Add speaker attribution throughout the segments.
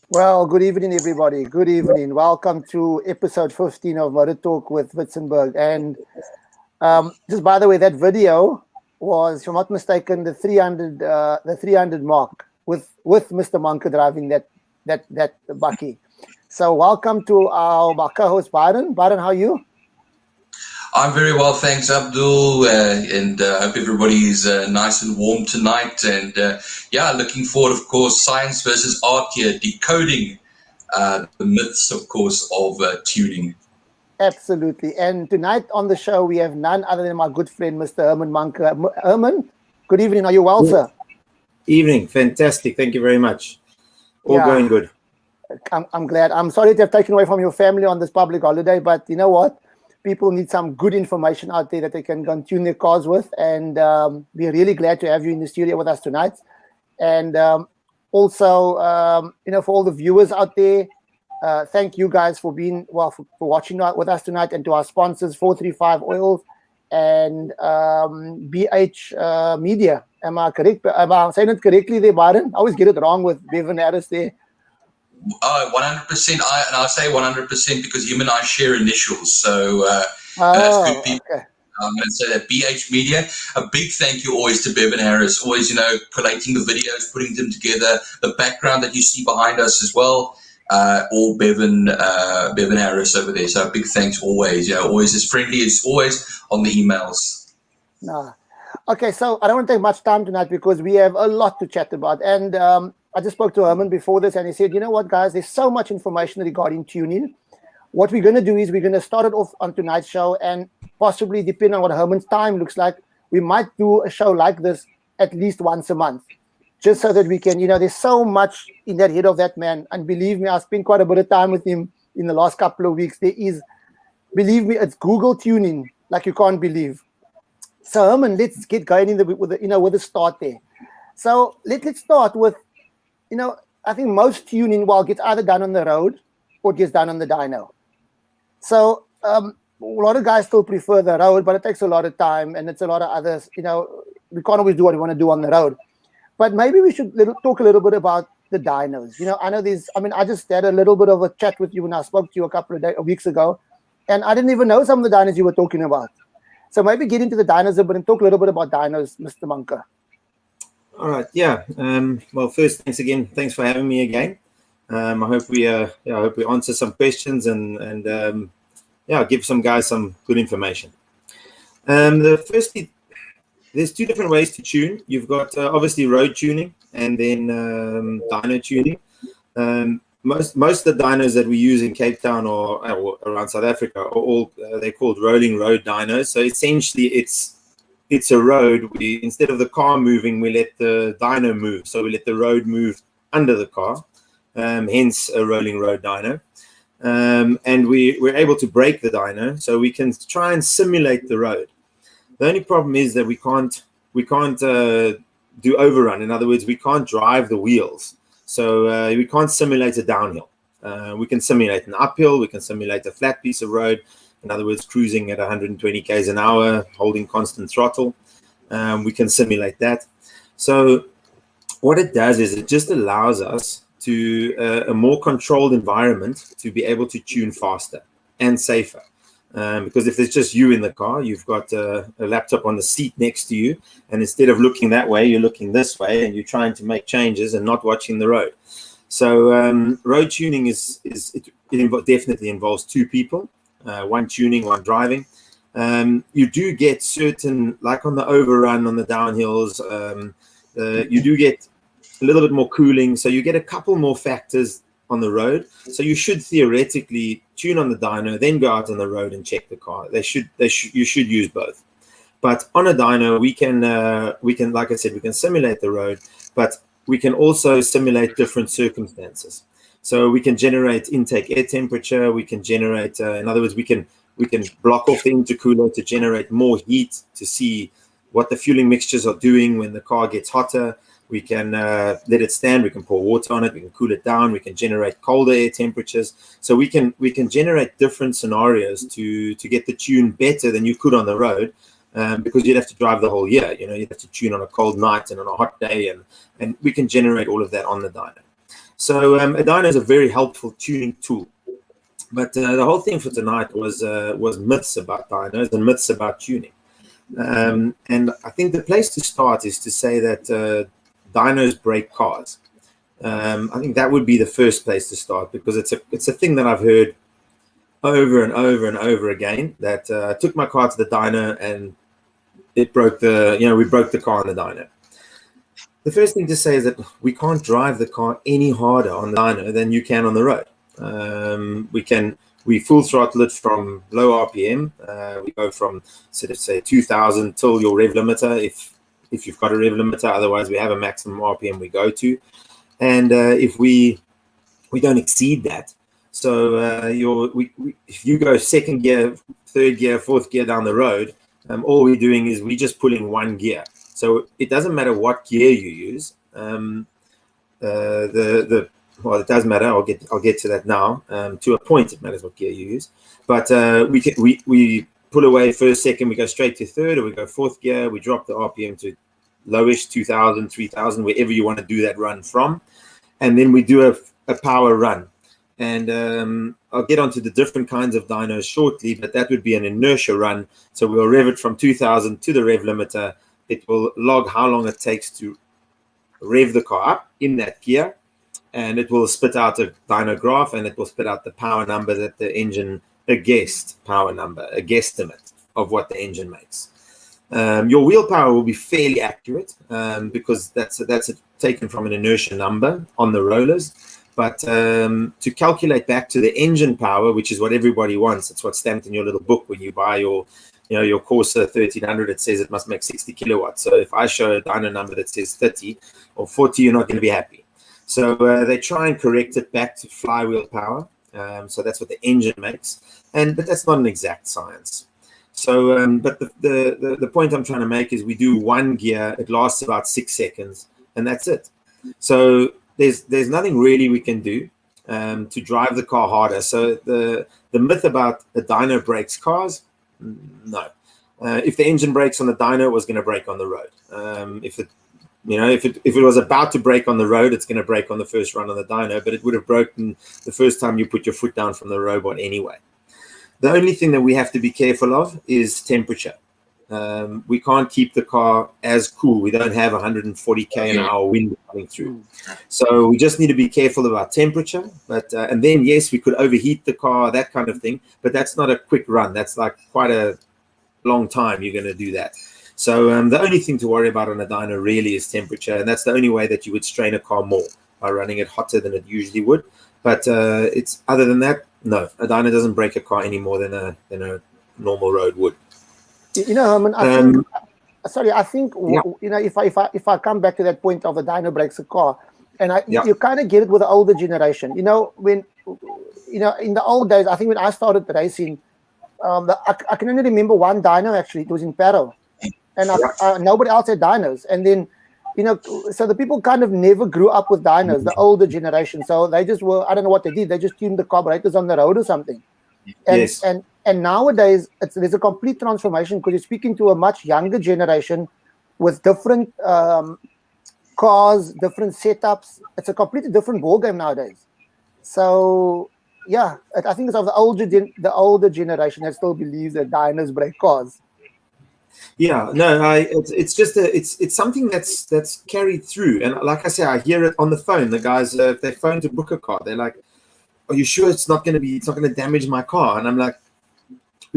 Speaker 1: Well, good evening, everybody. Good evening. Welcome to episode 15 of Motor Talk with Witzenberg. And just by the way, that video was, if I'm not mistaken, the 300 mark with Mr. Mahnke driving that bakkie. So welcome to my co-host Byron. Byron, how are you?
Speaker 2: I'm very well, thanks, Abdul, and hope everybody is nice and warm tonight. And yeah, looking forward, of course, science versus art here, decoding the myths, of course, of tuning.
Speaker 1: Absolutely. And tonight on the show, we have none other than my good friend, Mr. Herman Mahnke. Herman, good evening. Are you well, sir?
Speaker 3: Evening. Fantastic. Thank you very much. All going good.
Speaker 1: I'm glad. I'm sorry to have taken away from your family on this public holiday, but you know what? People need some good information out there that they can go and tune their cars with. And we're really glad to have you in the studio with us tonight. And also, for all the viewers out there, thank you guys for being, for watching with us tonight, and to our sponsors, 435 Oils and BH Media. Am I correct? Am I saying it correctly there, Byron? I always get it wrong with Bevan Harris there.
Speaker 2: 100%. I'll say 100% because him and I share initials. So that's two people. Okay. I'm going to say that BH Media. A big thank you always to Bevan Harris. Always, collating the videos, putting them together. The background that you see behind us as well. All Bevan Harris over there. So a big thanks always. Always as friendly as always on the emails.
Speaker 1: Nah. Okay, so I don't want to take much time tonight because we have a lot to chat about. And I just spoke to Herman before this, and he said, you know what, guys, there's so much information regarding tuning. What we're going to do is we're going to start it off on tonight's show, and possibly, depending on what Herman's time looks like, we might do a show like this at least once a month, just so that we can, there's so much in that head of that man. And believe me, I spent quite a bit of time with him in the last couple of weeks. Believe me, it's Google tuning like you can't believe. So Herman, let's get going with the start there. So let's start with, I think most tuning gets either done on the road or gets done on the dyno. So a lot of guys still prefer the road, but it takes a lot of time, and it's a lot of others. We can't always do what we want to do on the road. But maybe we should talk a little bit about the dynos. I know I just had a little bit of a chat with you when I spoke to you a couple of weeks ago, and I didn't even know some of the dynos you were talking about. So maybe get into the dynos a bit and talk a little bit about dynos, Mr. Mahnke.
Speaker 3: All right. Yeah. Well, first, thanks for having me again. I hope we answer some questions and give some guys some good information. Firstly, there's two different ways to tune. You've got obviously road tuning and then dyno tuning. Most of the dynos that we use in Cape Town or around South Africa are all they're called rolling road dynos. So essentially, it's a road. Instead of the car moving, we let the dyno move. So we let the road move under the car, hence a rolling road dyno. And we're able to break the dyno, so we can try and simulate the road. The only problem is that we can't do overrun. In other words, we can't drive the wheels. So we can't simulate a downhill. We can simulate an uphill. We can simulate a flat piece of road. In other words, cruising at 120 k's an hour, holding constant throttle. We can simulate that. So what it does is it just allows us to a more controlled environment to be able to tune faster and safer. Because if there's just you in the car, you've got a laptop on the seat next to you, and instead of looking that way, you're looking this way, and you're trying to make changes and not watching the road. So road tuning definitely involves two people. One tuning, one driving. You do get certain, like on the overrun, on the downhills, you do get a little bit more cooling. So you get a couple more factors on the road. So you should theoretically tune on the dyno, then go out on the road and check the car. You should use both. But on a dyno, we can, like I said, we can simulate the road, but we can also simulate different circumstances. So we can generate intake air temperature. We can generate, in other words, we can block off the intercooler to generate more heat to see what the fueling mixtures are doing when the car gets hotter. We can let it stand. We can pour water on it. We can cool it down. We can generate colder air temperatures. So we can generate different scenarios to get the tune better than you could on the road, because you'd have to drive the whole year. You'd have to tune on a cold night and on a hot day, and we can generate all of that on the dyno. So a dyno is a very helpful tuning tool. But the whole thing for tonight was myths about dynos and myths about tuning. And I think the place to start is to say that dynos break cars. I think that would be the first place to start, because it's a thing that I've heard over and over and over again, that I took my car to the dyno and it broke we broke the car on the dyno. The first thing to say is that we can't drive the car any harder on the dyno than you can on the road. We full throttle it from low RPM. We go from sort of say 2000 till your rev limiter, if you've got a rev limiter. Otherwise, we have a maximum RPM we go to, and if we don't exceed that. So if you go second gear, third gear, fourth gear down the road, all we're doing is we're just pulling one gear. So it doesn't matter what gear you use. Well, it does matter. I'll get to that now. To a point, it matters what gear you use. But we pull away first, second, we go straight to third, or we go fourth gear. We drop the RPM to lowish, 2,000, 3,000, wherever you want to do that run from, and then we do a power run. And I'll get onto the different kinds of dynos shortly, but that would be an inertia run. So we'll rev it from 2,000 to the rev limiter. It will log how long it takes to rev the car up in that gear, and it will spit out a dyno graph, and it will spit out the power number that the engine, a guesstimate of what the engine makes. Your wheel power will be fairly accurate because that's taken from an inertia number on the rollers. But to calculate back to the engine power, which is what everybody wants, it's what's stamped in your little book when you buy your Corsa 1300. It says it must make 60 kilowatts. So if I show a dyno number that says 30 or 40, you're not going to be happy. So they try and correct it back to flywheel power. So that's what the engine makes, but that's not an exact science. So, but the point I'm trying to make is we do one gear. It lasts about 6 seconds, and that's it. So there's nothing really we can do to drive the car harder. So the myth about a dyno breaks cars, no. If the engine brakes on the dyno, it was going to break on the road. If it was about to break on the road, it's going to break on the first run on the dyno, but it would have broken the first time you put your foot down from the robot anyway. The only thing that we have to be careful of is temperature. We can't keep the car as cool. We don't have 140k an hour wind coming through. So we just need to be careful about temperature. But and then, yes, we could overheat the car, that kind of thing. But that's not a quick run. That's like quite a long time you're going to do that. So the only thing to worry about on a dyno really is temperature. And that's the only way that you would strain a car more, by running it hotter than it usually would. But it's other than that, no, a dyno doesn't break a car any more than a normal road would.
Speaker 1: Herman, I think if I come back to that point of a dyno breaks a car, and you kind of get it with the older generation. When in the old days, I think when I started racing, I can only remember one dyno actually. It was in Paro, and nobody else had dynos. And then so the people kind of never grew up with dynos, the older generation. So they just were, I don't know what they did. They just tuned the carburetors on the road or something. And nowadays, there's a complete transformation, because you're speaking to a much younger generation with different cars, different setups. It's a completely different ballgame nowadays. So, yeah, I think it's of the older generation that still believes that dynos break cars.
Speaker 3: Yeah, no, it's just it's something that's carried through, and like I say, I hear it on the phone. The guys, if they phone to book a car, they're like, "Are you sure it's not going to damage my car?" And I'm like,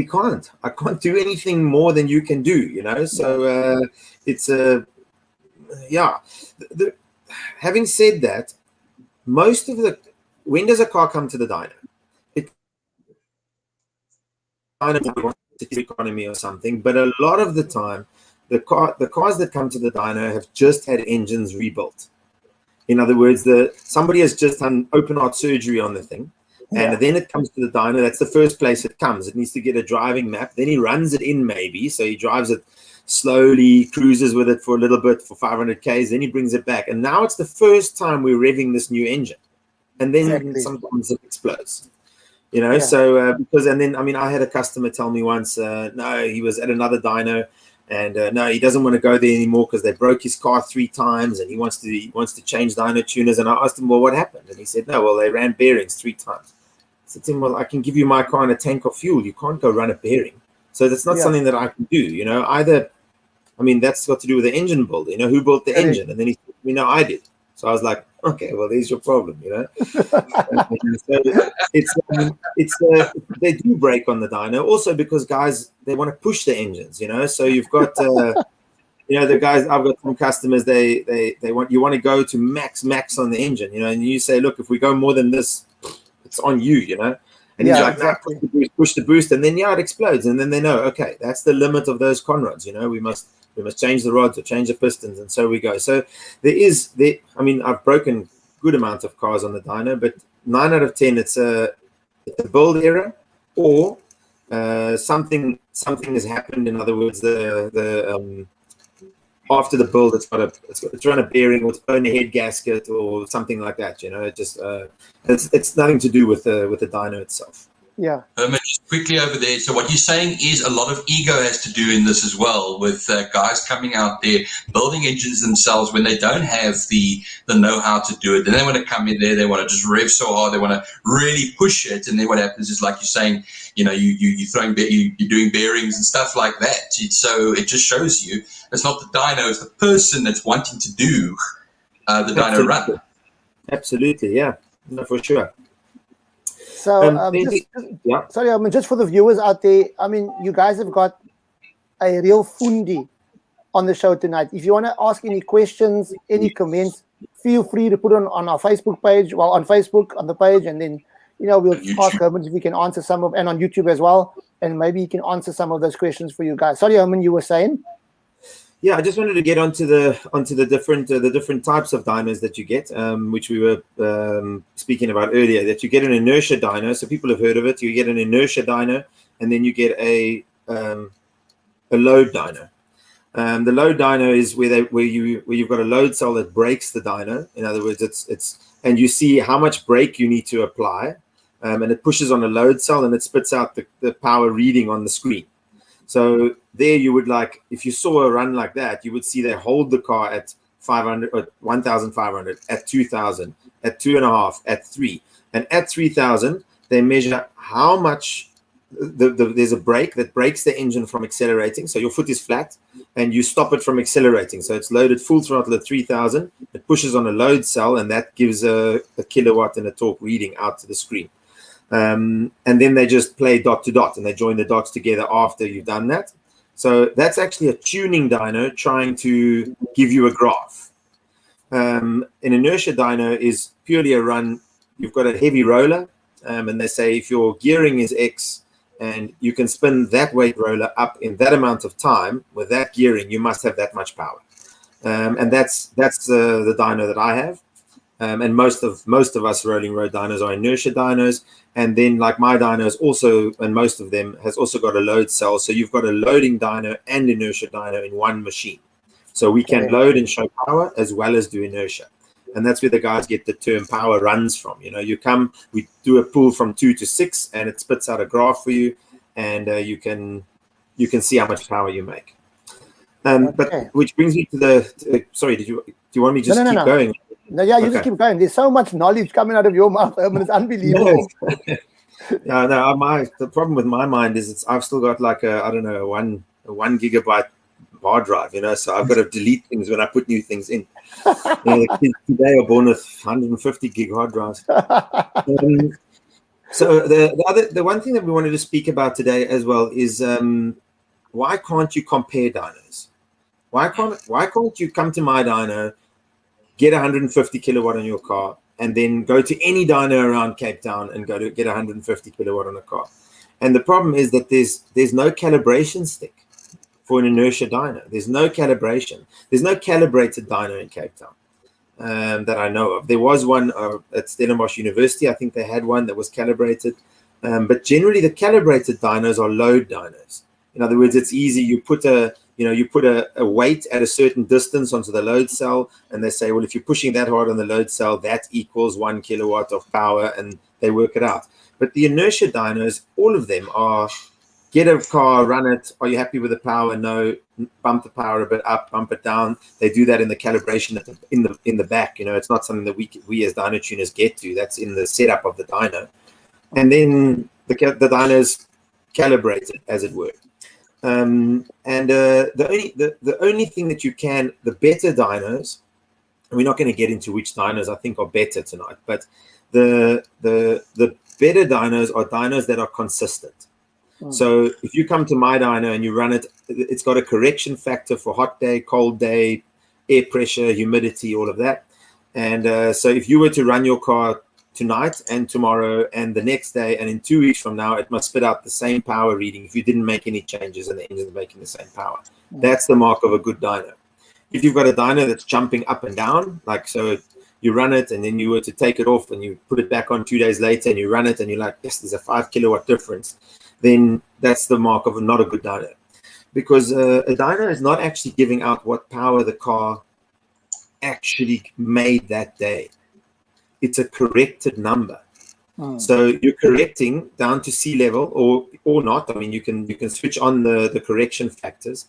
Speaker 3: I can't do anything more than you can do, So it's having said that, most of when does a car come to the dyno? Economy or something, but a lot of the time, the cars that come to the dyno have just had engines rebuilt. In other words, somebody has just done open heart surgery on the thing. And then it comes to the dyno. That's the first place it comes. It needs to get a driving map. Then he runs it in maybe. So he drives it slowly, cruises with it for a little bit for 500 Ks. Then he brings it back. And now it's the first time we're revving this new engine. And then sometimes it explodes. So because, and then, I had a customer tell me once, no, he was at another dyno And no, he doesn't want to go there anymore because they broke his car 3 times, and he wants to change dyno tuners. And I asked him, well, what happened? And he said, no, well, they ran bearings 3 times. I said to him, well, I can give you my car and a tank of fuel. You can't go run a bearing. So that's not something that I can do, you know. Either, I mean, that's got to do with the engine builder, you know, who built the engine. And then he said, you know, I did. So I was like, okay, well, there's your problem, you know. So they do break on the dyno also because guys, they want to push the engines, you know. So you've got you know, the guys, I've got some customers, they want to go to max on the engine, you know, and you say, look, if we go more than this, it's on you, you know. And he's like, exactly. Nah, push the boost, and then it explodes, and then they know, okay, that's the limit of those conrods, you know. We must change the rods or change the pistons, and so we go. So I mean, I've broken good amount of cars on the dyno, but 9 out of 10 it's a build error, or something has happened. In other words, the after the build, it's run a bearing, or it's blown a head gasket, or something like that. You know, it just it's nothing to do with the dyno itself.
Speaker 1: Yeah.
Speaker 2: Herman, just quickly over there. So what you're saying is a lot of ego has to do in this as well, with guys coming out there building engines themselves when they don't have the know-how to do it. Then they want to come in there, they want to just rev so hard, they want to really push it, and then what happens is, like you're saying, you know, you're doing bearings and stuff like that. So it just shows you it's not the dyno, it's the person that's wanting to do the dyno run.
Speaker 3: Absolutely, yeah, no, for sure.
Speaker 1: So, sorry, I mean, just for the viewers out there, I mean, you guys have got a real fundi on the show tonight. If you want to ask any questions, any comments, feel free to put on our Facebook page, on Facebook, on the page, and then, you know, we'll ask Herman if we can answer some of, and on YouTube as well, and maybe he can answer some of those questions for you guys. Sorry, Herman, you were saying?
Speaker 3: Yeah, I just wanted to get onto the different types of dynos that you get, which we were speaking about earlier. That you get an inertia dyno, so people have heard of it. You get an inertia dyno, and then you get a load dyno. The load dyno is where you've got a load cell that breaks the dyno. In other words, it's and you see how much brake you need to apply, and it pushes on a load cell and it spits out the power reading on the screen. So there you would, like, if you saw a run like that, you would see they hold the car at 500 or 1,500, at 2,000, at 2.5, at 3. And at 3,000, they measure how much there's a brake that breaks the engine from accelerating. So your foot is flat and you stop it from accelerating. So it's loaded full throttle at 3,000. It pushes on a load cell, and that gives a kilowatt and a torque reading out to the screen. And then they just play dot to dot, and they join the dots together after you've done that. So that's actually a tuning dyno trying to give you a graph. An inertia dyno is purely a run. You've got a heavy roller, and they say if your gearing is X and you can spin that weight roller up in that amount of time with that gearing, you must have that much power. And that's the dyno that I have. And most of us rolling road dynos are inertia dynos, and then, like, my dynos also, and most of them has also got a load cell. So you've got a loading dyno and inertia dyno in one machine. So we can load and show power as well as do inertia, and that's where the guys get the term power runs from. You know, we do a pull from 2 to 6, and it spits out a graph for you, and you can see how much power you make. But which brings me to sorry, do you want me to just keep going?
Speaker 1: No, yeah, you just keep going. There's so much knowledge coming out of your mouth, Herman. It's unbelievable.
Speaker 3: The problem with my mind is I've still got like a 1 gigabyte hard drive, you know, so I've got to delete things when I put new things in. You know, the kids today are born with 150 gig hard drives. So the one thing that we wanted to speak about today as well is why can't you compare dynos? Why can't you come to my dyno, get 150 kilowatt on your car, and then go to any dyno around Cape Town and go to get 150 kilowatt on a car? And the problem is that there's no calibration stick for an inertia dyno. There's no calibration. There's no calibrated dyno in Cape Town that I know of. There was one at Stellenbosch University. I think they had one that was calibrated. But generally, the calibrated dynos are load dynos. In other words, it's easy. You put a weight at a certain distance onto the load cell, and they say, well, if you're pushing that hard on the load cell, that equals 1 kilowatt of power, and they work it out. But the inertia dynos, all of them are get a car, run it. Are you happy with the power? No. Bump the power a bit up, bump it down. They do that in the calibration in the back. You know, it's not something that we as dyno tuners get to. That's in the setup of the dyno, and then the dyno's calibrated, as it were. The only thing that you can, the better dynos, and we're not going to get into which dynos I think are better tonight, but the better dynos are dynos that are consistent. So if you come to my dyno and you run it, it's got a correction factor for hot day, cold day, air pressure, humidity, all of that. And so if you were to run your car tonight and tomorrow and the next day and in 2 weeks from now, it must spit out the same power reading if you didn't make any changes and the engine's making the same power. That's the mark of a good dyno. If you've got a dyno that's jumping up and down, like so you run it and then you were to take it off and you put it back on 2 days later and you run it and you're like, yes, there's a 5 kilowatt difference, then that's the mark of not a good dyno. Because a dyno is not actually giving out what power the car actually made that day. It's a corrected number. So you're correcting down to sea level or not. I mean, you can switch on the correction factors.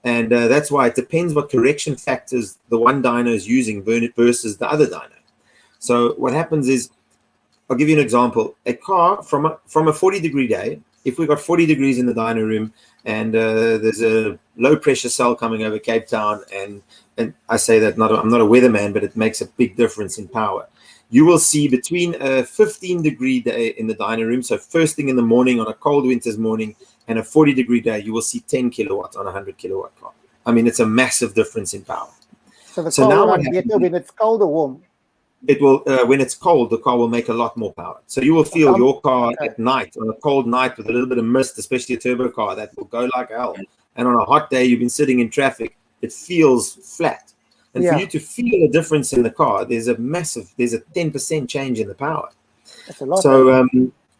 Speaker 3: And that's why it depends what correction factors the one dyno is using versus the other dyno. So what happens is, I'll give you an example. A car from a 40-degree day, if we've got 40 degrees in the dyno room and there's a low pressure cell coming over Cape Town, and I say that I'm not a weatherman, but it makes a big difference in power. You will see between a 15-degree day in the dyno room, so first thing in the morning on a cold winter's morning, and a 40-degree day, you will see 10 kilowatts on a 100-kilowatt car. I mean, it's a massive difference in power.
Speaker 1: So the car will run better when it's cold or warm?
Speaker 3: It will, when it's cold, the car will make a lot more power. So you will feel your car at night, on a cold night with a little bit of mist, especially a turbo car, that will go like hell. And on a hot day, you've been sitting in traffic, it feels flat. And for you to feel a difference in the car, there's a 10% change in the power.
Speaker 1: That's a lot.
Speaker 3: So,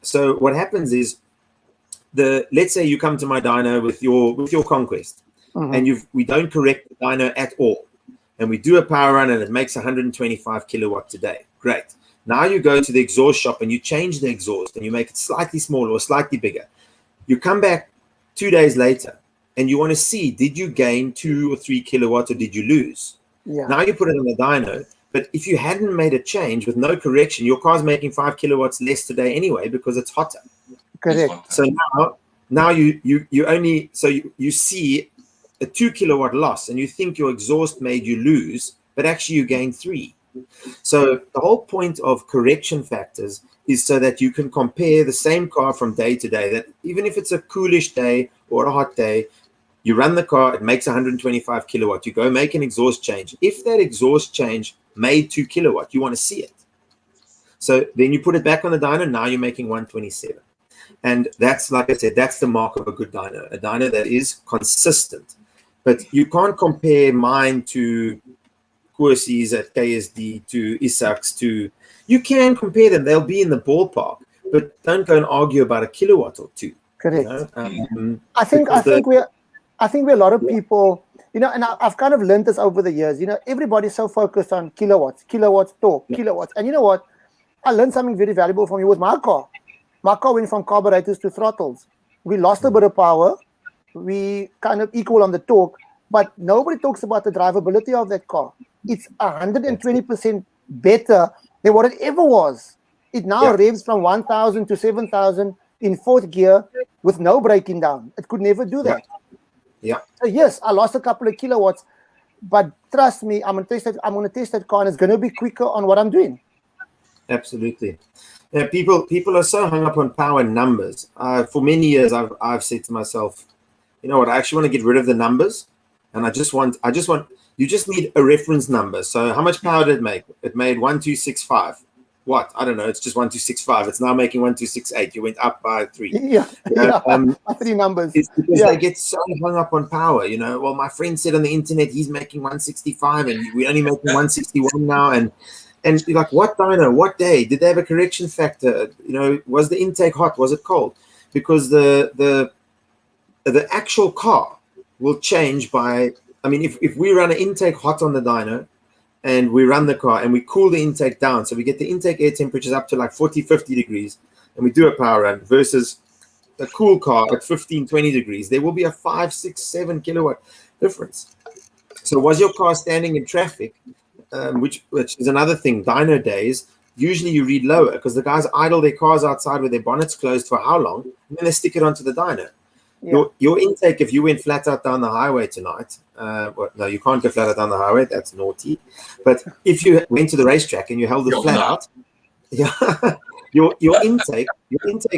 Speaker 3: so what happens is, let's say you come to my dyno with your Conquest, and we don't correct the dyno at all, and we do a power run and it makes 125 kilowatts a day. Great. Now you go to the exhaust shop and you change the exhaust and you make it slightly smaller or slightly bigger. You come back 2 days later and you want to see, did you gain 2 or 3 kilowatts or did you lose? Now you put it on the dyno, but if you hadn't made a change with no correction, your car's making 5 kilowatts less today anyway because it's hotter.
Speaker 1: Correct.
Speaker 3: So now you see a 2 kilowatt loss and you think your exhaust made you lose, but actually you gained 3. So the whole point of correction factors is so that you can compare the same car from day to day, that even if it's a coolish day or a hot day, you run the car, it makes 125 kilowatt. You go make an exhaust change. If that exhaust change made 2 kilowatt, you want to see it. So then you put it back on the dyno. Now you're making 127. And that's, like I said, that's the mark of a good dyno, a dyno that is consistent. But you can't compare mine to Coursies at KSD, to Isaacs, you can compare them. They'll be in the ballpark, but don't go and argue about a kilowatt or two.
Speaker 1: Correct.
Speaker 3: You know?
Speaker 1: I think we're a lot of people, you know, and I've kind of learned this over the years. You know, everybody's so focused on kilowatts, torque, kilowatts. And you know what? I learned something very valuable from you with my car. My car went from carburetors to throttles. We lost a bit of power. We kind of equal on the torque, but nobody talks about the drivability of that car. It's 120% better than what it ever was. It now revs from 1,000 to 7,000 in fourth gear with no braking down. It could never do that. So yes, I lost a couple of kilowatts, but trust me, I'm gonna test that car, and it's gonna be quicker on what I'm doing.
Speaker 3: Absolutely. Yeah, people are so hung up on power numbers. For many years, I've said to myself, you know what? I actually want to get rid of the numbers, and I just want. You just need a reference number. So how much power did it make? It made 1265. What? I don't know. It's just 1265. It's now making 1268. You went up by 3.
Speaker 1: By 3 numbers.
Speaker 3: It's because they get so hung up on power. You know, well, my friend said on the internet he's making 165, and we're only making 161 now. And you're like, what dyno? What day? Did they have a correction factor? You know, was the intake hot? Was it cold? Because the actual car will change by. I mean, if we run an intake hot on the dyno and we run the car and we cool the intake down, so we get the intake air temperatures up to like 40, 50 degrees, and we do a power run versus a cool car at 15, 20 degrees, there will be a 5, 6, 7 kilowatt difference. So was your car standing in traffic, which is another thing, dyno days, usually you read lower because the guys idle their cars outside with their bonnets closed for how long? And then they stick it onto the dyno. Yeah. Your intake, if you went flat out down the highway tonight, well, no, you can't go flat out down the highway. That's naughty. But if you went to the racetrack and you held it flat out, yeah, your intake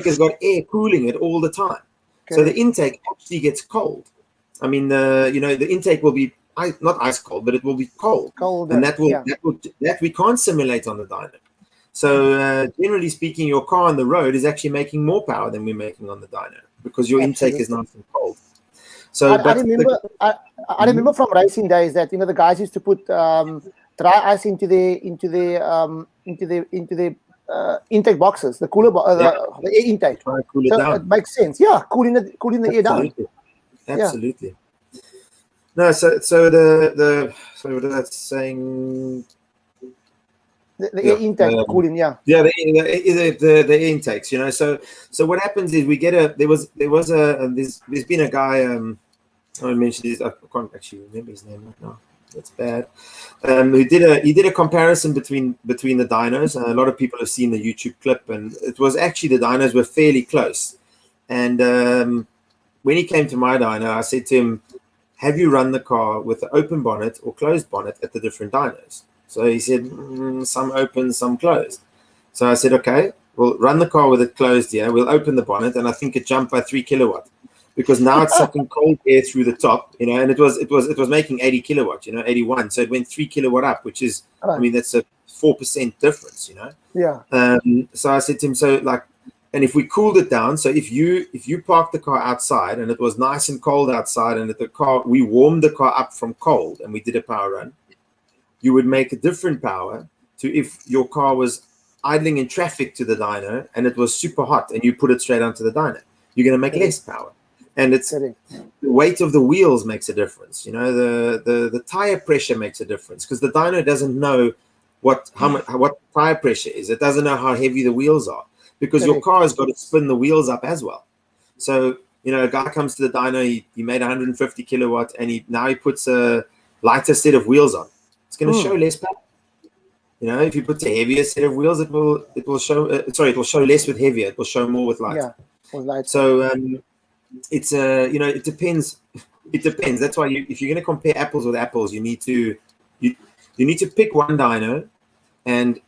Speaker 3: has got air cooling it all the time. Okay. So the intake actually gets cold. I mean, the intake will be not ice cold, but it will be cold. Colder, and that we can't simulate on the dyno. So generally speaking, your car on the road is actually making more power than we're making on the dyno because your intake is nice and cold. So I remember from racing days that the guys used to put dry ice into the intake boxes, the cooler the air intake. Try to cool it down. It makes sense. Yeah, cooling the air down. Absolutely. Yeah. No, so what that's saying.
Speaker 1: The air intake cooling,
Speaker 3: the air intakes, So what happens is we get there's been a guy I mentioned this, I can't actually remember his name right now. That's bad. He did a comparison between the dynos. A lot of people have seen the YouTube clip, and it was actually the dynos were fairly close. And when he came to my dyno, I said to him, "Have you run the car with the open bonnet or closed bonnet at the different dynos?" So he said, some open, some closed. So I said, okay, we'll run the car with it closed here. We'll open the bonnet, and I think it jumped by 3 kilowatt because now it's sucking cold air through the top, and it was making 80 kilowatt, 81. So it went 3 kilowatt up, which is, I mean, that's a 4% difference,
Speaker 1: Yeah.
Speaker 3: So I said to him, and if we cooled it down, so if you parked the car outside and it was nice and cold outside, and we warmed the car up from cold and we did a power run, you would make a different power to if your car was idling in traffic to the dyno and it was super hot and you put it straight onto the dyno. You're going to make less power. And it's the weight of the wheels makes a difference. The tire pressure makes a difference because the dyno doesn't know what tire pressure is. It doesn't know how heavy the wheels are because your car has got to spin the wheels up as well. So, a guy comes to the dyno, he made 150 kilowatt and he puts a lighter set of wheels on. It's going to show less power. If you put a heavier set of wheels, it will show. It will show less with heavier. It will show more with light.
Speaker 1: Yeah, with light.
Speaker 3: So it's it depends. It depends. That's why if you're going to compare apples with apples, you need to pick one dyno, and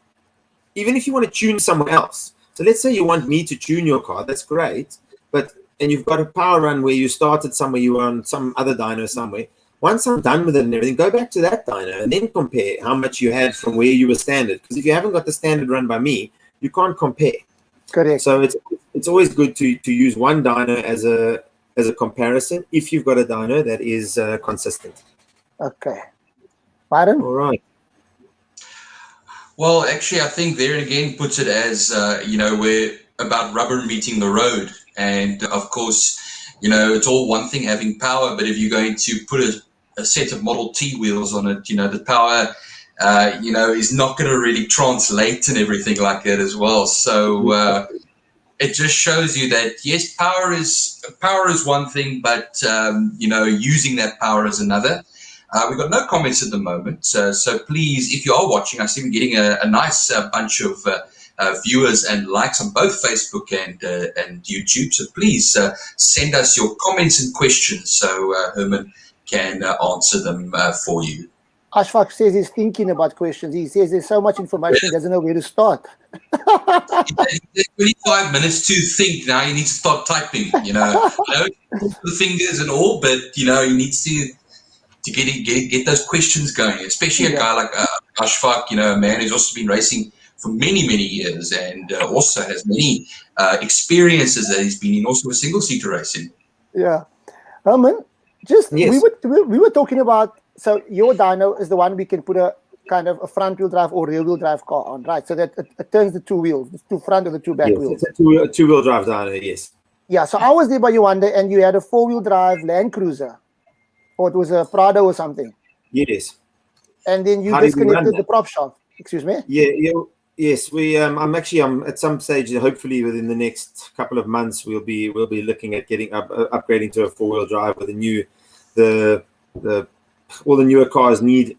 Speaker 3: even if you want to tune somewhere else. So let's say you want me to tune your car. That's great, and you've got a power run where you started somewhere, you were on some other dyno somewhere. Once I'm done with it and everything, go back to that dyno and then compare how much you had from where you were standard. Because if you haven't got the standard run by me, you can't compare.
Speaker 1: Correct.
Speaker 3: So it's always good to use one dyno as a comparison if you've got a dyno that is consistent.
Speaker 1: Okay. Pardon?
Speaker 3: All right.
Speaker 2: Well, actually, I think there again puts it as, we're about rubber meeting the road. And of course, it's all one thing having power, but if you're going to put a set of Model T wheels on it, the power, is not going to really translate and everything like that as well. So it just shows you that, yes, power is one thing, but, using that power is another. We've got no comments at the moment. So please, if you are watching, I see we're getting a nice bunch of viewers and likes on both Facebook and YouTube. So please send us your comments and questions so Herman can answer them for you.
Speaker 1: Ashfaq says he's thinking about questions. He says there's so much information, he doesn't know where to start.
Speaker 2: There's 25 minutes to think. Now you need to start typing, the fingers and all, but, he needs to get those questions going, especially a guy like Ashfaq, a man who's also been racing for many, many years and also has many experiences that he's been in, also with single-seater racing.
Speaker 1: Yeah. Herman,
Speaker 3: yes.
Speaker 1: we were talking about, so your dyno is the one we can put a kind of a front-wheel drive or rear-wheel drive car on, right? So that it turns the two wheels, the two front or the two back wheels.
Speaker 3: It's a two-wheel drive dyno, yes.
Speaker 1: Yeah, so I was there by you one day and you had a four-wheel drive Land Cruiser, or it was a Prado or something.
Speaker 3: Yes.
Speaker 1: And then you disconnected the prop shaft. Excuse me?
Speaker 3: Yeah. Yes, I'm at some stage. Hopefully, within the next couple of months, we'll be looking at getting upgrading to a 4-wheel drive with all the newer cars need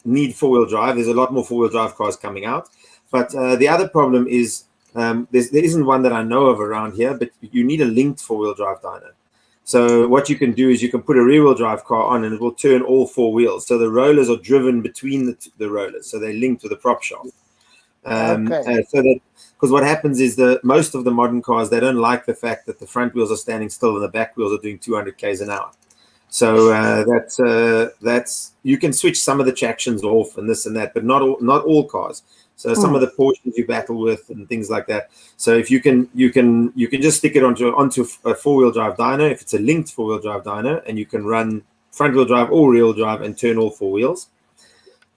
Speaker 3: 4-wheel drive. There's a lot more 4-wheel drive cars coming out, but the other problem is there isn't one that I know of around here. But you need a linked 4-wheel drive dyno. So what you can do is you can put a rear-wheel drive car on, and it will turn all 4 wheels. So the rollers are driven between the rollers, so they're linked with the prop shaft. So that, because what happens is most of the modern cars, they don't like the fact that the front wheels are standing still and the back wheels are doing 200 k's an hour. So that's you can switch some of the tractions off and this and that, but not all cars. So some of the portions you battle with and things like that. So if you can just stick it onto a 4-wheel drive dyno, if it's a linked 4-wheel drive dyno, and you can run front wheel drive or rear wheel drive and turn all 4 wheels.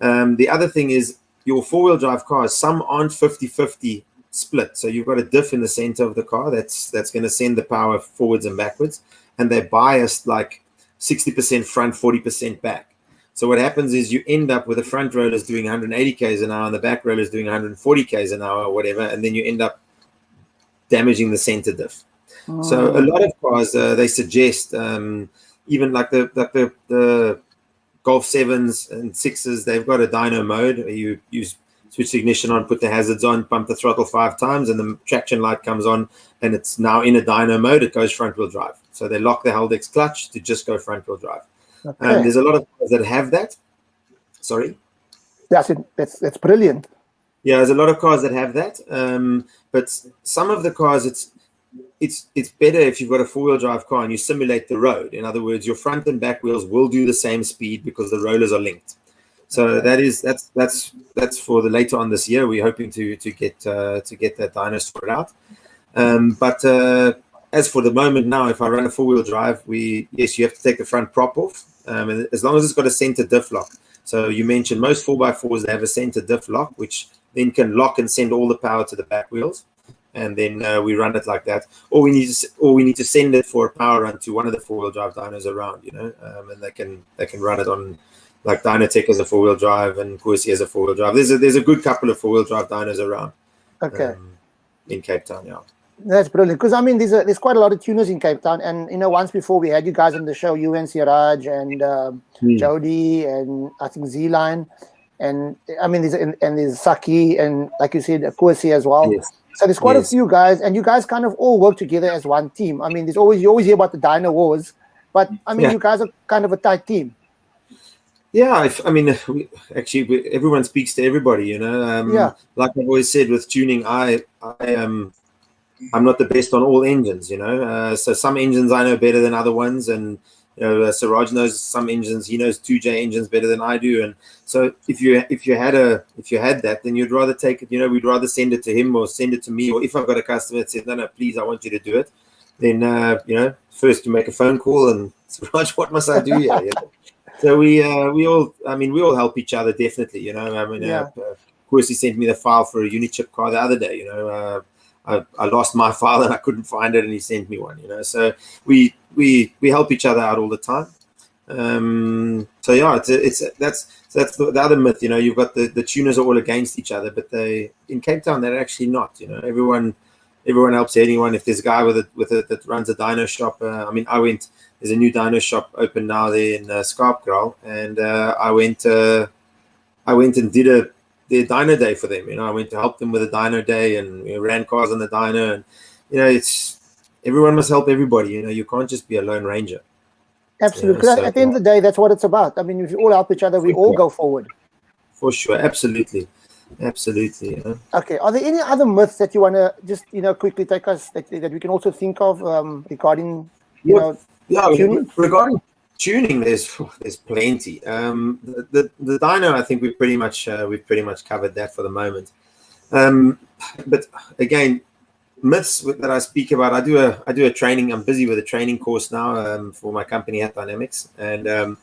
Speaker 3: The other thing is your 4-wheel drive cars, some aren't 50-50 split. So you've got a diff in the center of the car that's going to send the power forwards and backwards, and they're biased like 60% front, 40% back. So what happens is you end up with the front rollers doing 180 k's an hour and the back rollers doing 140 k's an hour or whatever, and then you end up damaging the center diff. So a lot of cars they suggest even like the Golf 7s and 6s, they've got a dyno mode. You switch the ignition on, put the hazards on, pump the throttle 5 times, and the traction light comes on, and it's now in a dyno mode. It goes front wheel drive. So they lock the Haldex clutch to just go front wheel drive. Okay. There's a lot of cars that have that. Sorry?
Speaker 1: That's brilliant.
Speaker 3: Yeah, there's a lot of cars that have that. But some of the cars, it's better if you've got a 4-wheel drive car and you simulate the road. In other words, your front and back wheels will do the same speed because the rollers are linked. So that's for the later on this year. We're hoping to get that dyno sorted out. But as for the moment now, if I run a 4-wheel drive, you have to take the front prop off, and as long as it's got a center diff lock. So you mentioned most 4x4s, they have a center diff lock, which then can lock and send all the power to the back wheels, and then we run it like that. Or we need to send it for a power run to one of the 4-wheel drive dynos around, and they can run it on, like Dynatech as a 4-wheel drive and Kursi as a 4-wheel drive. There's a good couple of 4-wheel drive dynos around.
Speaker 1: Okay.
Speaker 3: In Cape Town, yeah.
Speaker 1: That's brilliant, because I mean there's quite a lot of tuners in Cape Town, and once before we had you guys on the show, you and Siraj and Jody and I think Z-Line, and I mean there's Saki and like you said Kursi as well. Yes. So there's quite a few guys, and you guys kind of all work together as one team. I mean you always hear about the Dyno Wars, but I mean you guys are kind of a tight team.
Speaker 3: Yeah, everyone speaks to everybody, Like I've always said with tuning, I'm not the best on all engines, so some engines I know better than other ones, and Siraj knows some engines. He knows 2J engines better than I do, and so if you had that, then you'd rather take it. We'd rather send it to him or send it to me, or if I've got a customer that says no, please, I want you to do it, then first you make a phone call and Siraj, what must I do here? So we all help each other, definitely. Kursi sent me the file for a Unichip car the other day. I lost my file and I couldn't find it, and he sent me one. So we help each other out all the time. So yeah, that's the other myth. You've got the tuners are all against each other, but in Cape Town they're actually not. Everyone helps anyone. If there's a guy that runs a dyno shop, there's a new dyno shop open now there in Skarpkraal, and I went and did their dyno day for them. I went to help them with a dyno day, and we ran cars on the dyno, and it's everyone must help everybody. You can't just be a lone ranger.
Speaker 1: Absolutely. So, at the end of the day, that's what it's about. I mean, if you all help each other, we all go forward.
Speaker 3: For sure, absolutely.
Speaker 1: Okay. Are there any other myths that you want to just quickly take us that we can also think of regarding tuning?
Speaker 3: Regarding tuning, there's plenty. The dyno, I think we've pretty much covered that for the moment. But again, myths that I speak about, I do a training. I'm busy with a training course now for my company at Dynamics, and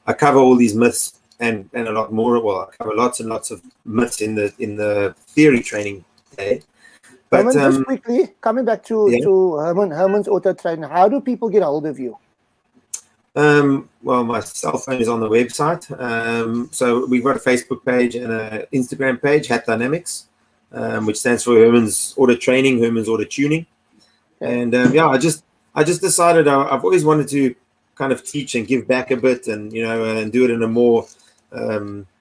Speaker 3: I cover all these myths and a lot more. Well, I cover lots and lots of myths in the theory training day. But
Speaker 1: Herman, just quickly coming back to Herman's Auto Trainer, how do people get a hold of you?
Speaker 3: Well, my cell phone is on the website. So we've got a Facebook page and an Instagram page, Hat Dynamics. which stands for Herman's Auto Training, Herman's Auto Tuning. And yeah, I just decided I've always wanted to kind of teach and give back a bit, and and do it in a more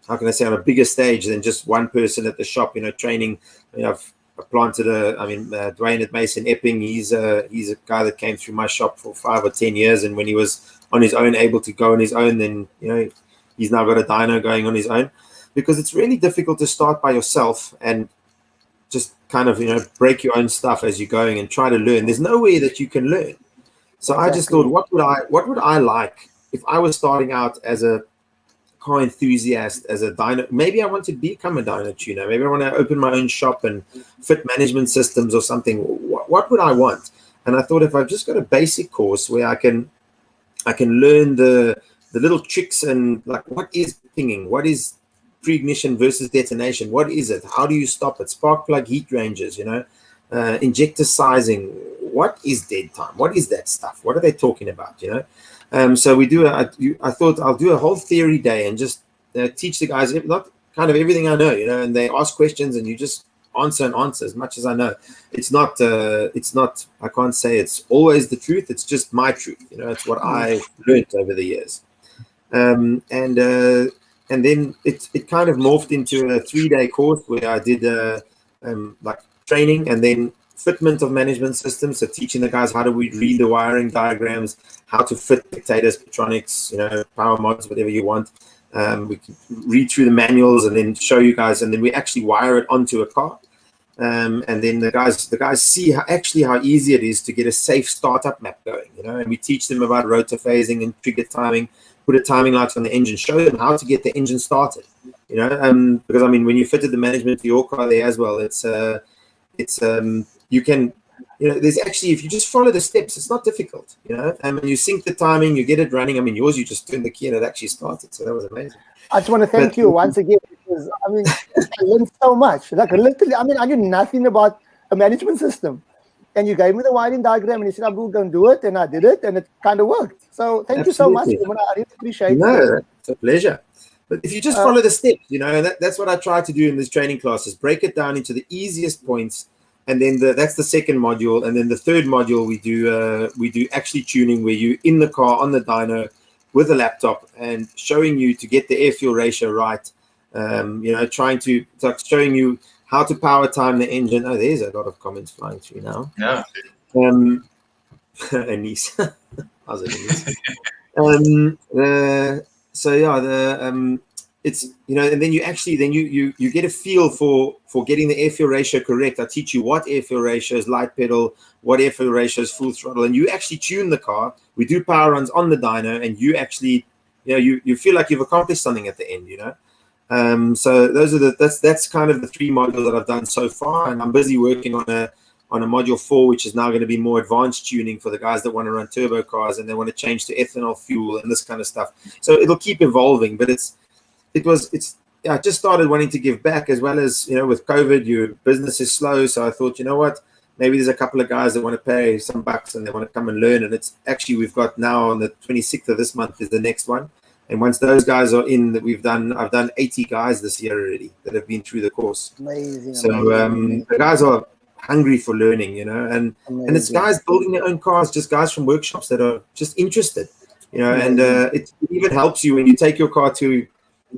Speaker 3: how can I say, on a bigger stage than just one person at the shop, training. I've planted Dwayne at Mason Epping. He's a guy that came through my shop for 5 or 10 years, and when he was on his own, able to go on his own, then he's now got a dyno going on his own, because it's really difficult to start by yourself and just kind of break your own stuff as you're going and try to learn. There's no way that you can learn. So I just thought, what would I like if I was starting out as a car enthusiast, as a dyno? Maybe I want to become a dyno tuner. Maybe I want to open my own shop and fit management systems or something. What would I want? And I thought, if I've just got a basic course where I can learn the little tricks, and like, what is pinging, what is pre-ignition versus detonation, what is it, how do you stop it, spark plug heat ranges, injector sizing, what is dead time, what is that stuff, what are they talking about, so we do I thought I'll do a whole theory day and just teach the guys not kind of everything I know, and they ask questions and you just answer as much as I know. It's not I can't say it's always the truth, it's just my truth, it's what I learned over the years. And then it kind of morphed into a 3-day course where I did like training and then fitment of management systems, so teaching the guys how do we read the wiring diagrams, how to fit dictators, Petronics, power mods, whatever you want. We can read through the manuals and then show you guys, and then we actually wire it onto a car. And then the guys see how easy it is to get a safe startup map going, and we teach them about rotor phasing and trigger timing, put a timing light on the engine, show them how to get the engine started, because when you fitted the management to your car there as well, you can, there's actually, if you just follow the steps, it's not difficult, and when you sync the timing, you get it running. Yours, you just turn the key and it actually started. So that was amazing.
Speaker 1: I just want to thank you once again, because I learned so much. Like, literally, I knew nothing about a management system, and you gave me the wiring diagram and you said, "Abdul, go and do it," and I did it, and it kind of worked. So thank you so much. I really appreciate it.
Speaker 3: No, it's a pleasure. But if you just follow the steps, and that's what I try to do in these training classes, break it down into the easiest points. And then that's the second module. And then the third module, we do actually tuning, where you in the car on the dyno with a laptop and showing you to get the air fuel ratio right. Showing you how to power time the engine. Oh, there's a lot of comments flying through now.
Speaker 2: Yeah.
Speaker 3: Anise. How's it, Anise? So yeah, it's and then you get a feel for getting the air fuel ratio correct. I teach you what air fuel ratio is light pedal, what air fuel ratio is full throttle, and you actually tune the car. We do power runs on the dyno, and you actually you feel like you've accomplished something at the end. So those are that's kind of the 3 modules that I've done so far, and I'm busy working on a module 4, which is now going to be more advanced tuning for the guys that want to run turbo cars and they want to change to ethanol fuel and this kind of stuff. So it'll keep evolving, but I just started wanting to give back, as well as, with COVID, your business is slow. So I thought, what, maybe there's a couple of guys that want to pay some bucks and they want to come and learn. And it's actually, we've got now on the 26th of this month is the next one. And once those guys are in, I've done 80 guys this year already that have been through the course.
Speaker 1: Amazing.
Speaker 3: So the guys are hungry for learning, and it's guys building their own cars, just guys from workshops that are just interested, and it even helps you when you take your car to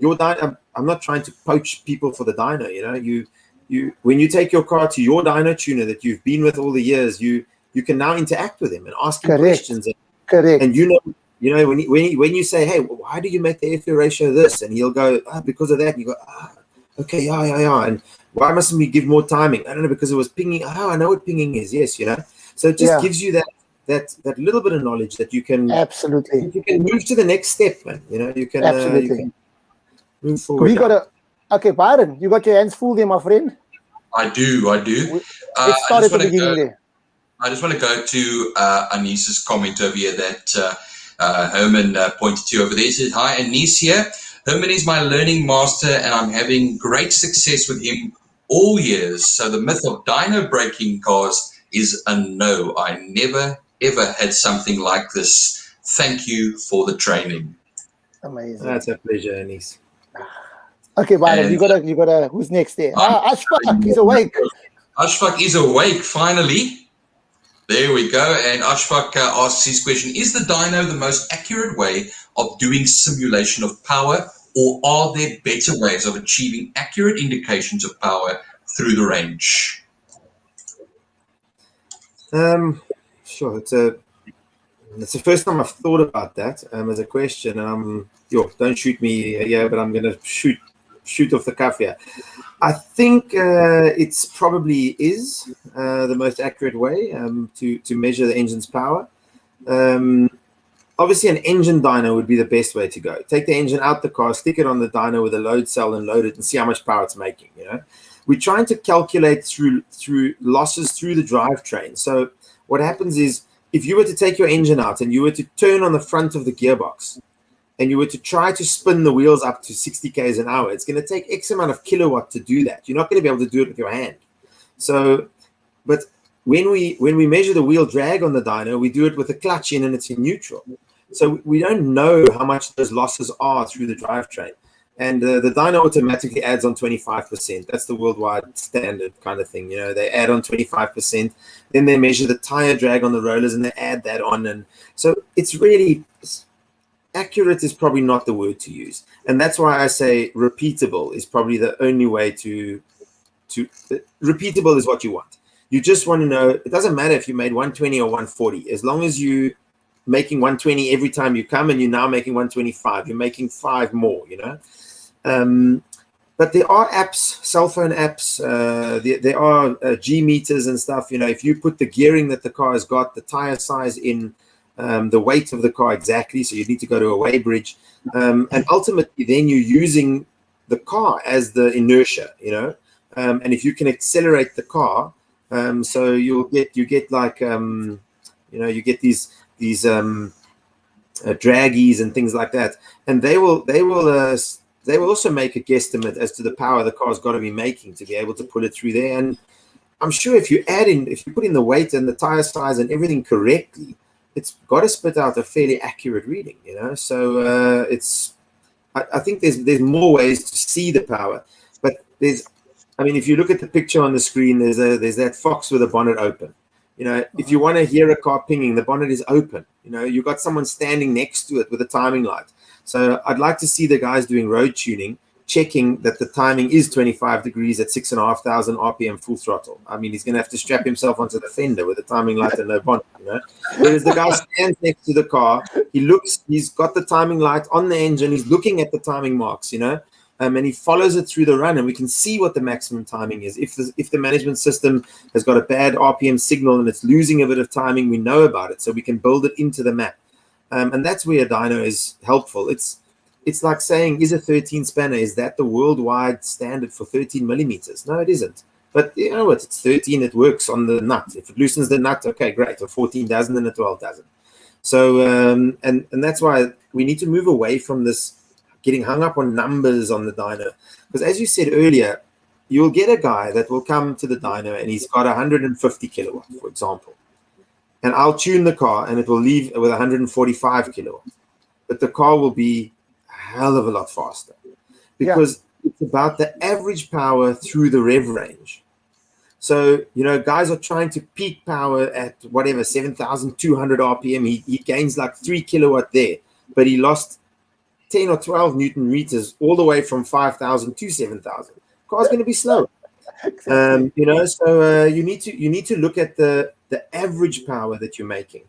Speaker 3: your dyno. I'm not trying to poach people for the dyno, you when you take your car to your dyno tuner that you've been with all the years, you can now interact with him and ask him questions.
Speaker 1: Correct.
Speaker 3: And when you say, hey, why do you make the air fuel ratio this? And he'll go, because of that. And you go, okay, yeah. And why mustn't we give more timing? I don't know, because it was pinging. I know what pinging is. Yes, So it just gives you that little bit of knowledge that you can
Speaker 1: absolutely
Speaker 3: move to the next step, man. You can absolutely move forward.
Speaker 1: Okay, Byron, you got your hands full there, my friend.
Speaker 2: I do.
Speaker 1: Let's start at the beginning there.
Speaker 2: I just want to go to Anice's comment over here that Herman pointed to over there. He said, "Hi, Anice here. Herman is my learning master, and I'm having great success with him all years. So the myth of dyno braking cars is a no. I never, ever had something like this. Thank you for the training."
Speaker 1: Amazing.
Speaker 3: That's a pleasure, Anice.
Speaker 1: Okay, Byron, you gotta. Who's next there? Ashfaq, he's awake.
Speaker 2: Ashfaq is awake finally. There we go. And Ashfaq asks his question: is the dyno the most accurate way of doing simulation of power, or are there better ways of achieving accurate indications of power through the range?
Speaker 3: Sure. It's the first time I've thought about that as a question. Don't shoot me here, but I'm going to shoot off the cuff here. I think it's probably is the most accurate way to measure the engine's power. Obviously, an engine dyno would be the best way to go. Take the engine out the car, stick it on the dyno with a load cell and load it and see how much power it's making. We're trying to calculate through losses through the drivetrain. So what happens is, if you were to take your engine out and you were to turn on the front of the gearbox and you were to try to spin the wheels up to 60 k's an hour, it's going to take X amount of kilowatt to do that. You're not going to be able to do it with your hand. So, but when we measure the wheel drag on the dyno, we do it with the clutch in and it's in neutral. So we don't know how much those losses are through the drivetrain. And the dyno automatically adds on 25%. That's the worldwide standard kind of thing. They add on 25%. Then they measure the tire drag on the rollers and they add that on. And so it's really accurate is probably not the word to use. And that's why I say repeatable is probably the only way to repeatable is what you want. You just want to know, it doesn't matter if you made 120 or 140, as long as you making 120 every time you come and you're now making 125, you're making 5 more, but there are apps, cell phone apps, there are G meters and stuff. If you put the gearing that the car has got, the tire size in, the weight of the car exactly, so you need to go to a weigh bridge, and ultimately then you're using the car as the inertia, and if you can accelerate the car, so you get like you get these draggies and things like that, and they will also make a guesstimate as to the power the car's got to be making to be able to put it through there. And I'm sure if you put in the weight and the tire size and everything correctly, it's got to spit out a fairly accurate reading, So I think there's more ways to see the power, but if you look at the picture on the screen, there's that fox with the bonnet open. If you want to hear a car pinging, the bonnet is open. You've got someone standing next to it with a timing light. So I'd like to see the guys doing road tuning, checking that the timing is 25 degrees at 6,500 RPM full throttle. He's going to have to strap himself onto the fender with a timing light and no bonnet, Whereas the guy stands next to the car, he's got the timing light on the engine, he's looking at the timing marks, and he follows it through the run, and we can see what the maximum timing is. If the management system has got a bad RPM signal and it's losing a bit of timing, we know about it, so we can build it into the map. And that's where a dyno is helpful. It's like saying, is a 13 spanner, is that the worldwide standard for 13 millimeters? No, it isn't. But you know what? It's 13. It works on the nut. If it loosens the nut, okay, great. A 14 doesn't, and a 12 doesn't. So and that's why we need to move away from this getting hung up on numbers on the dyno, because as you said earlier, you'll get a guy that will come to the dyno and he's got 150 kilowatt, for example, and I'll tune the car and it will leave with 145 kilowatt, but the car will be a hell of a lot faster because it's about the average power through the rev range. So, guys are trying to peak power at whatever, 7,200 RPM. He gains like 3 kilowatt there, but he lost 10 or 12 Newton meters all the way from 5,000 to 7,000. Car's going to be slow. Exactly. So you need to look at the average power that you're making.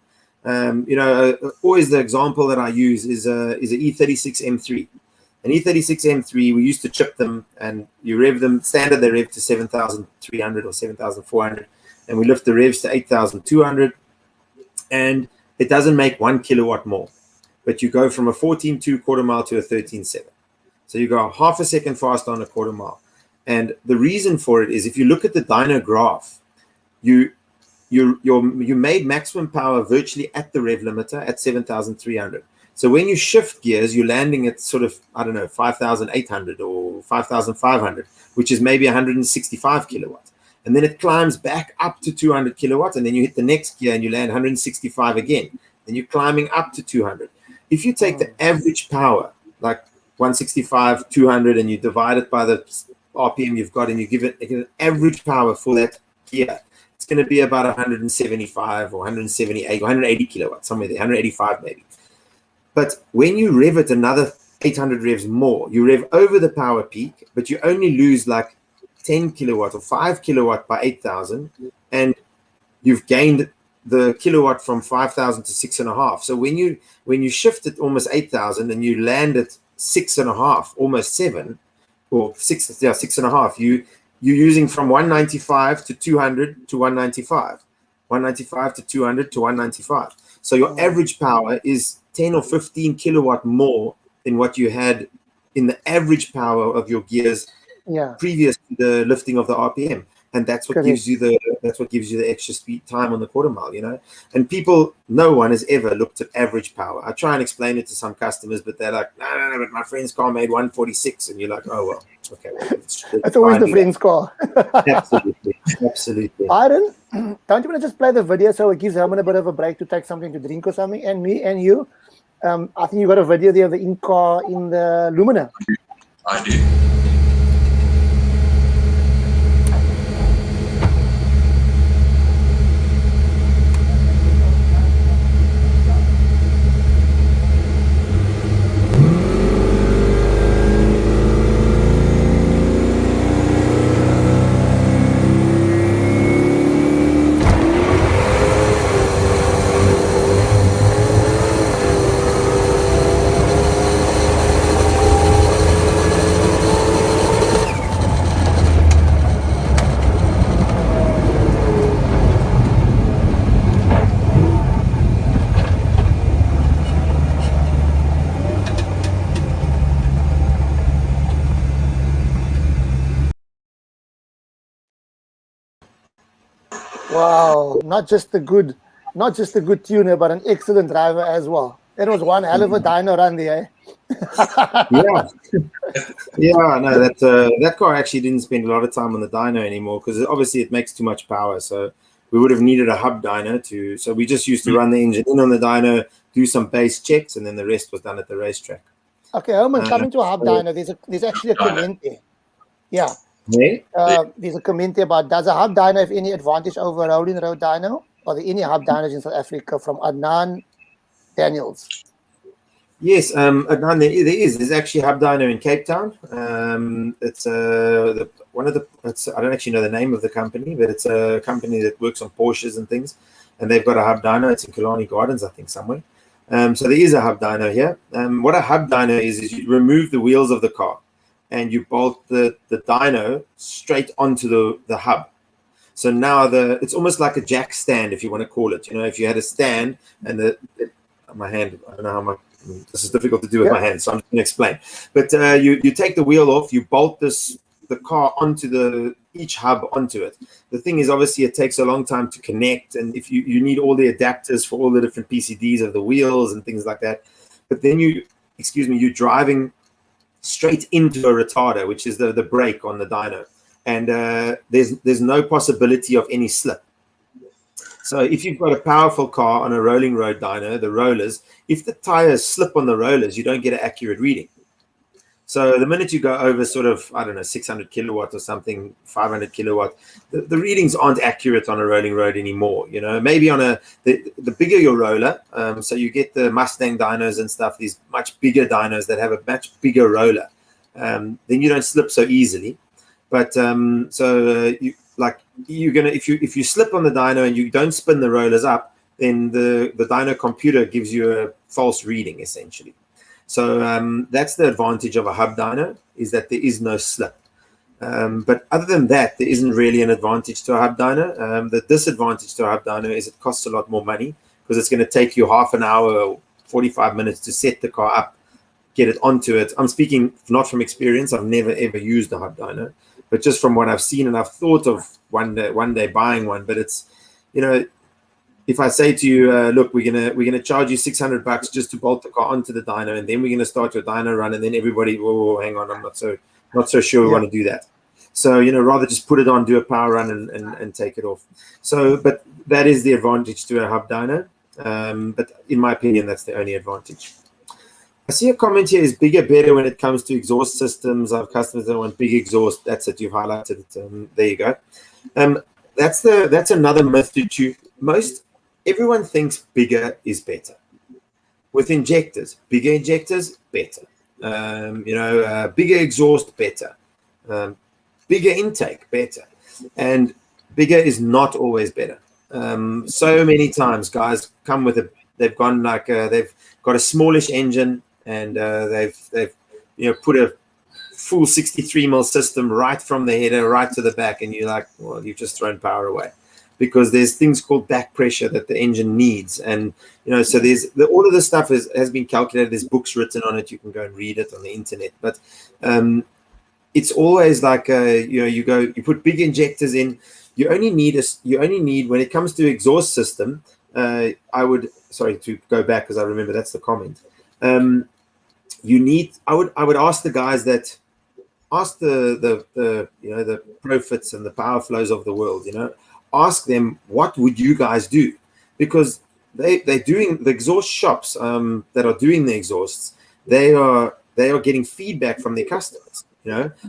Speaker 3: Always the example that I use is an E36 M3. An E36 M3, we used to chip them and you rev them, standard they rev to 7,300 or 7,400, and we lift the revs to 8,200, and it doesn't make 1 kilowatt more. But you go from a 14.2 quarter mile to a 13.7. So you go half a second faster on a quarter mile. And the reason for it is if you look at the dyno graph, you made maximum power virtually at the rev limiter at 7,300. So when you shift gears, you're landing at sort of, 5,800 or 5,500, which is maybe 165 kilowatt. And then it climbs back up to 200 kilowatt, and then you hit the next gear and you land 165 again. Then you're climbing up to 200. If you take the average power, like 165, 200, and you divide it by the RPM you've got, and you give it an average power for that gear, it's going to be about 175 or 178, 180 kilowatts, somewhere there, 185 maybe. But when you rev it another 800 revs more, you rev over the power peak, but you only lose like 10 kilowatt or 5 kilowatt by 8,000, and you've gained the kilowatt from 5,000 to 6.5. So when you shift it almost 8,000 and you land at 6.5, almost 7, or 6.5, you're using from 195 to 200 to 195, 195 to 200 to 195. So your average power is 10 or 15 kilowatt more than what you had in the average power of your gears previous to the lifting of the RPM. And that's what gives you the extra speed time on the quarter mile, you know. And no one has ever looked at average power. I try and explain it to some customers, but they're like, no, but my friend's car made 146, and you're like, oh well, okay. Well,
Speaker 1: that's always the friend's car.
Speaker 3: Absolutely.
Speaker 1: Byron, don't you want to just play the video so it gives Herman a bit of a break to take something to drink or something, and me and you? I think you got a video there of the in-car in the Lumina.
Speaker 2: I do.
Speaker 1: Wow, not just a good tuner, but an excellent driver as well. It was one hell of a dyno run there.
Speaker 3: No, that car actually didn't spend a lot of time on the dyno anymore, because obviously it makes too much power. So we would have needed a hub dyno so we just used to run the engine in on the dyno, do some base checks, and then the rest was done at the racetrack.
Speaker 1: Okay, Herman, coming to a hub dyno, there's actually a comment there. Yeah. There's a comment about, does a hub dyno have any advantage over a rolling road dyno? Are there any hub dynos in South Africa? From Adnan Daniels.
Speaker 3: Yes, Adnan, there is. There's actually a hub dyno in Cape Town. It's I don't actually know the name of the company, but it's a company that works on Porsches and things, and they've got a hub dyno. It's in Killarney Gardens, I think, somewhere. So there is a hub dyno here. What a hub dyno is you remove the wheels of the car, and you bolt the dyno straight onto the hub. So now it's almost like a jack stand, if you want to call it. You know, if you had a stand and my hand, I don't know how much, this is difficult to do with my hand, so I'm just going to explain. But you take the wheel off, you bolt the car onto each hub onto it. The thing is, obviously, it takes a long time to connect, and if you need all the adapters for all the different PCDs of the wheels and things like that. But then you're driving straight into a retarder, which is the brake on the dyno, and there's no possibility of any slip. So if you've got a powerful car on a rolling road dyno, the rollers, if the tires slip on the rollers, you don't get an accurate reading. So the minute you go over sort of, I don't know, 600 kilowatt or something, 500 kilowatt, the readings aren't accurate on a rolling road anymore. You know, maybe on the bigger your roller, so you get the Mustang dynos and stuff, these much bigger dynos that have a much bigger roller, then you don't slip so easily. But if you slip on the dyno and you don't spin the rollers up, then the dyno computer gives you a false reading, essentially. So that's the advantage of a hub dyno, is that there is no slip. But other than that, there isn't really an advantage to a hub dyno. The disadvantage to a hub dyno is it costs a lot more money, because it's going to take you half an hour or 45 minutes to set the car up, get it onto it. I'm speaking not from experience. I've never ever used a hub dyno, but just from what I've seen, and I've thought of one day buying one. But it's, you know, if I say to you, look, we're gonna charge you $600 just to bolt the car onto the dyno, and then we're gonna start your dyno run, and then everybody, whoa, hang on, I'm not so sure we want to do that. So, you know, rather just put it on, do a power run, and take it off. So, but that is the advantage to a hub dyno. But in my opinion, that's the only advantage. I see a comment here, is bigger better when it comes to exhaust systems. I have customers that want big exhaust. That's it. You've highlighted it. There you go. That's another myth to everyone thinks bigger is better. With injectors, bigger injectors, better. Bigger exhaust, better. Bigger intake, better. And bigger is not always better. So many times guys come with they've got a smallish engine, and they've put a full 63 mil system right from the header right to the back, and you're like, well, you've just thrown power away, because there's things called back pressure that the engine needs. And so there's all of this stuff has been calculated. There's books written on it. You can go and read it on the internet. But it's always like you put big injectors in. You only need when it comes to exhaust system. I would go back, because I remember that's the comment. I would ask the guys that ask the Profits and the Power Flows of the world. Ask them, what would you guys do? Because they're doing the exhaust shops that are doing the exhausts. They are getting feedback from their customers.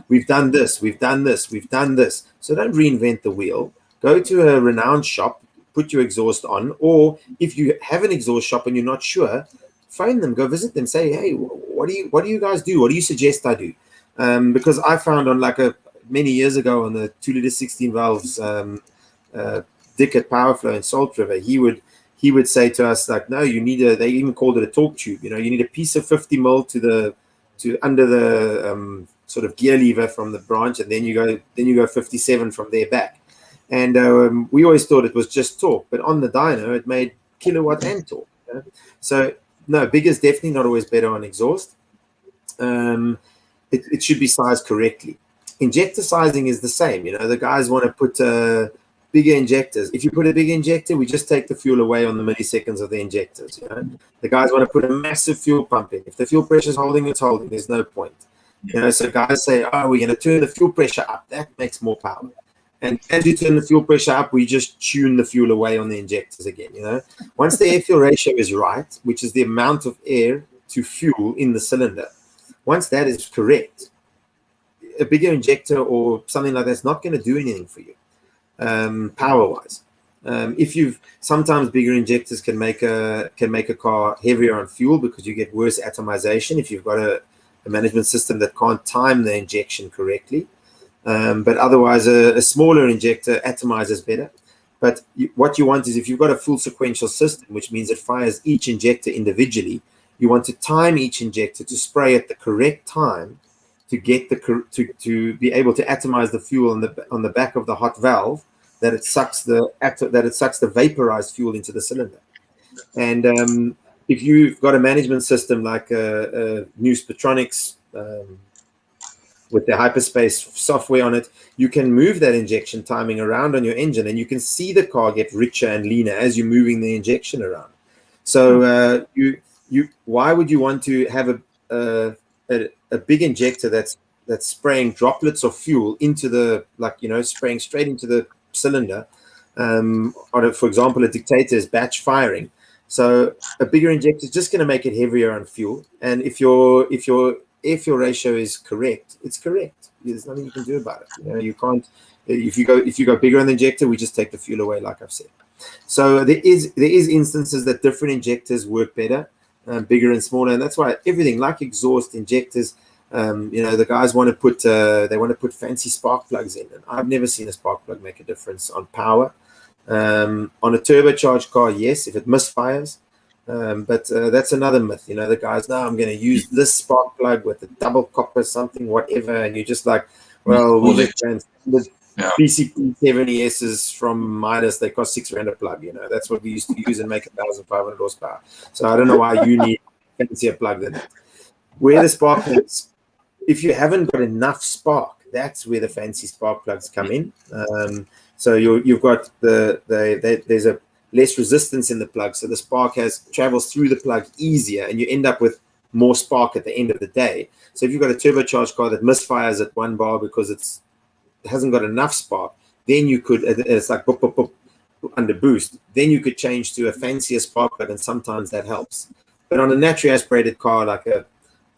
Speaker 3: We've done this, we've done this, we've done this. So don't reinvent the wheel. Go to a renowned shop, put your exhaust on, or if you have an exhaust shop and you're not sure, phone them, go visit them, say, hey, what do you guys do? What do you suggest I do? Because I found on many years ago on the 2-liter 16 valves, Dick at Powerflow in Salt River, he would say to us, like, no, you need they even called it a torque tube. You need a piece of 50 mil to under the sort of gear lever from the branch, and then you go 57 from there back. And we always thought it was just torque, but on the dyno it made kilowatt and torque. So no, bigger is definitely not always better on exhaust. It should be sized correctly. Injector sizing is the same. The guys want to put bigger injectors. If you put a big injector, we just take the fuel away on the milliseconds of the injectors. The guys want to put a massive fuel pump in. If the fuel pressure is holding, it's holding. There's no point. So guys say, oh, we're going to turn the fuel pressure up. That makes more power. And as you turn the fuel pressure up, we just tune the fuel away on the injectors again. Once the air-fuel ratio is right, which is the amount of air to fuel in the cylinder, once that is correct, a bigger injector or something like that's not going to do anything for you, power-wise. Sometimes bigger injectors can make a car heavier on fuel because you get worse atomization if you've got a management system that can't time the injection correctly. But otherwise, a smaller injector atomizes better. But what you want is, if you've got a full sequential system, which means it fires each injector individually, you want to time each injector to spray at the correct time to get to be able to atomize the fuel on the back of the hot valve, that it sucks the vaporized fuel into the cylinder. And if you've got a management system like new Spetronics with the hyperspace software on it, you can move that injection timing around on your engine, and you can see the car get richer and leaner as you're moving the injection around. So why would you want to have a big injector that's spraying droplets of fuel into spraying straight into the cylinder? For example, a Dictator is batch firing. So a bigger injector is just going to make it heavier on fuel. And if your air-fuel ratio is correct, it's correct. There's nothing you can do about it. You can't. If you go bigger on the injector, we just take the fuel away, like I've said. So there is instances that different injectors work better, bigger and smaller, and that's why everything like exhaust injectors. The guys want to put fancy spark plugs in, and I've never seen a spark plug make a difference on power. On a turbocharged car, yes, if it misfires. But that's another myth. The guys, no, I'm going to use this spark plug with a double copper something, whatever. And you're just like, well, we just standard PCP 70Ss from Midas, they cost $6 a plug. That's what we used to use and make 1,500 horsepower. So I don't know why you need a fancier plug than that. Where the spark plugs, if you haven't got enough spark, that's where the fancy spark plugs come in. So you've got there's a less resistance in the plug, so the spark travels through the plug easier, and you end up with more spark at the end of the day. So if you've got a turbocharged car that misfires at 1 bar because it hasn't got enough spark, then you could, it's like boop, under boost, then you could change to a fancier spark plug, and sometimes that helps. But on a naturally aspirated car like a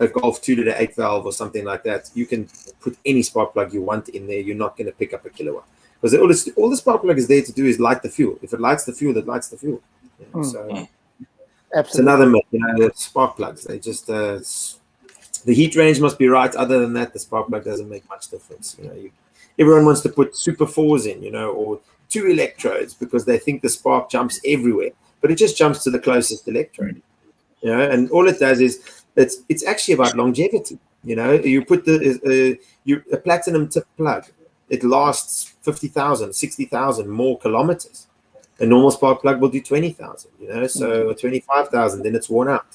Speaker 3: Golf 2-liter 8-valve or something like that, you can put any spark plug you want in there. You're not going to pick up a kilowatt, because all the spark plug is there to do is light the fuel. If it lights the fuel, it lights the fuel. So it's another myth, the spark plugs. They just the heat range must be right. Other than that, the spark plug doesn't make much difference. Everyone wants to put Super 4s in, or 2 electrodes because they think the spark jumps everywhere, but it just jumps to the closest electrode. And all it does is it's actually about longevity. You put a platinum tip plug, it lasts 50,000, 60,000 more kilometers. A normal spark plug will do 20,000, so 25,000, then it's worn out.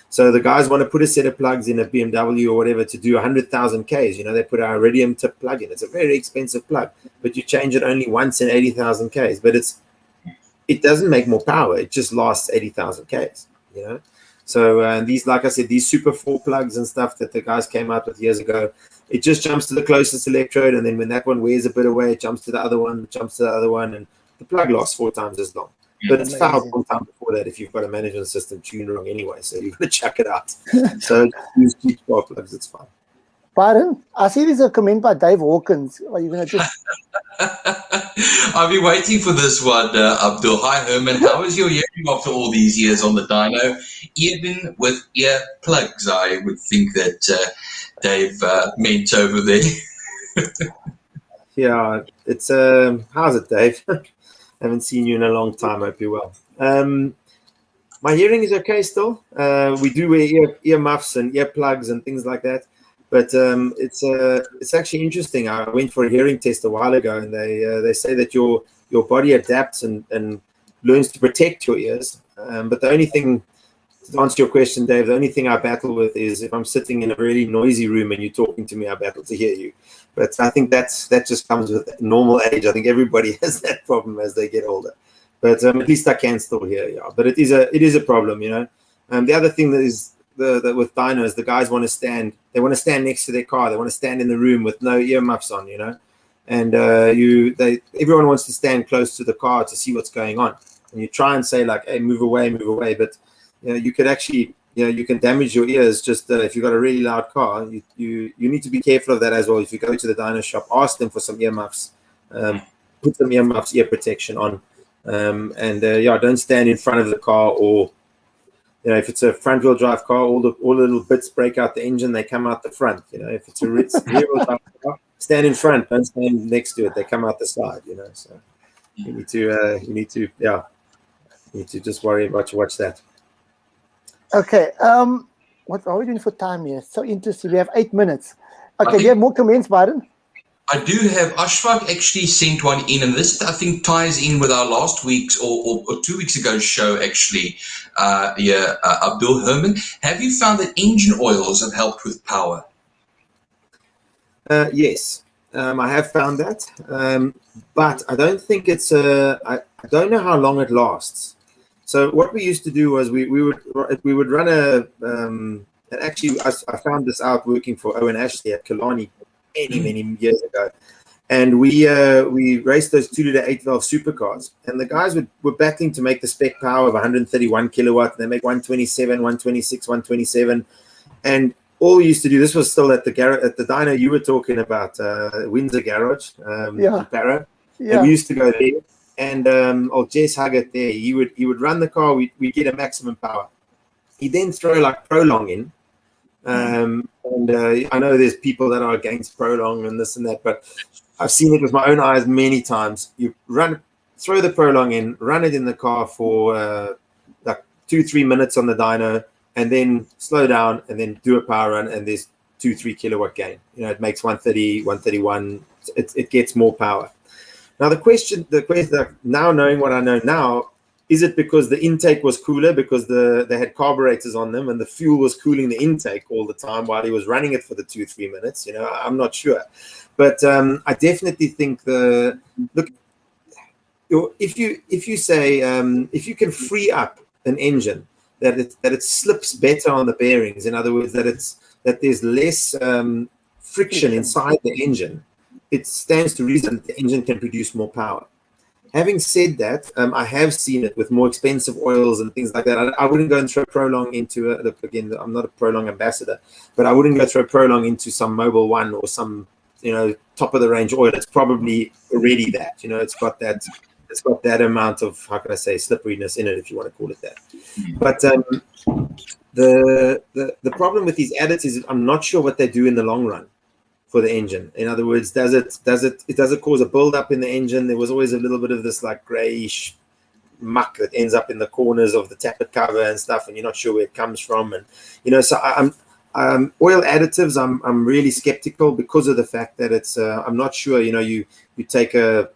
Speaker 3: So the guys want to put a set of plugs in a BMW or whatever to do 100,000 Ks. They put our iridium tip plug in. It's a very expensive plug, but you change it only once in 80,000 Ks. But it doesn't make more power. It just lasts 80,000 Ks, So these, like I said, these Super 4 plugs and stuff that the guys came out with years ago, it just jumps to the closest electrode, and then when that one wears a bit away, it jumps to the other one, and the plug lasts 4 times as long. But it's fouled one time before that if you've got a management system tuned wrong anyway, so you've got to check it out. So use cheap spark plugs, it's fine.
Speaker 1: Pardon? I see there's a comment by Dave Hawkins. Are you going to just...
Speaker 2: I've been waiting for this one, Abdul. Hi, Herman. How is your hearing after all these years on the dyno? Even with ear plugs, I would think that Dave meant over there.
Speaker 3: Yeah, it's how's it, Dave? Haven't seen you in a long time. Hope you're well. My hearing is okay still. We do wear ear muffs and ear plugs and things like that, but it's actually interesting. I went for a hearing test a while ago, and they say that your body adapts and learns to protect your ears. But the only thing, to answer your question, Dave, the only thing I battle with is if I'm sitting in a really noisy room and you're talking to me, I battle to hear you. But I think that just comes with normal age. I think everybody has that problem as they get older. But at least I can still hear, yeah. But it is a problem, The other thing that is that with dynos, the guys want to stand. They want to stand next to their car. They want to stand in the room with no earmuffs on, And everyone wants to stand close to the car to see what's going on. And you try and say like, "Hey, move away," but you could actually. You can damage your ears just if you've got a really loud car. You need to be careful of that as well. If you go to the dyno shop, ask them for some earmuffs. Put some earmuffs, ear protection on. Don't stand in front of the car, or if it's a front-wheel drive car, all the little bits break out the engine, they come out the front. If it's a rear-wheel drive car, stand in front, don't stand next to it. They come out the side. So you need to just worry about to watch that.
Speaker 1: Okay, what are we doing for time here? So interesting. We have 8 minutes. Okay, do you have more comments, Byron?
Speaker 2: I do have. Ashfaq actually sent one in, and this, I think, ties in with our last week's or 2 weeks ago show, actually. Abdul Herman, have you found that engine oils have helped with power?
Speaker 3: Yes, I have found that, but I don't think it's I don't know how long it lasts. So what we used to do was we would run and actually I found this out working for Owen Ashley at Killarney many years ago, and we raced those 2-liter 8-valve supercars, and the guys were battling to make the spec power of 131 kilowatt. They make 127, 126, 127, and all we used to do. This was still at the dyno you were talking about, Windsor Garage, in Barrow. Yeah. And we used to go there. And Jess Huggett there, he would run the car. We get a maximum power. He'd then throw like prolong in, and I know there's people that are against prolong and this and that, but I've seen it with my own eyes many times. You throw the prolong in, run it in the car for like 2-3 minutes on the dyno, and then slow down and then do a power run, and there's 2-3 kilowatt gain. It makes 130, 131. It gets more power. Now the question, now knowing what I know now, is it because the intake was cooler because they had carburetors on them and the fuel was cooling the intake all the time while he was running it for the 2-3 minutes? I'm not sure, but I definitely think if you say if you can free up an engine that it slips better on the bearings, in other words, that there's less friction inside the engine, it stands to reason that the engine can produce more power. Having said that, I have seen it with more expensive oils and things like that. I wouldn't go and throw Prolong into it. Look, again, I'm not a Prolong ambassador, but I wouldn't go throw Prolong into some Mobile One or some, top of the range oil. It's probably already that, it's got that amount of, how can I say, slipperiness in it, if you want to call it that. But the problem with these additives is I'm not sure what they do in the long run for the engine. In other words, does it cause a build-up in the engine? There was always a little bit of this like grayish muck that ends up in the corners of the tappet cover and stuff, and you're not sure where it comes from. And so I'm oil additives. I'm really skeptical because of the fact that it's. I'm not sure. You take a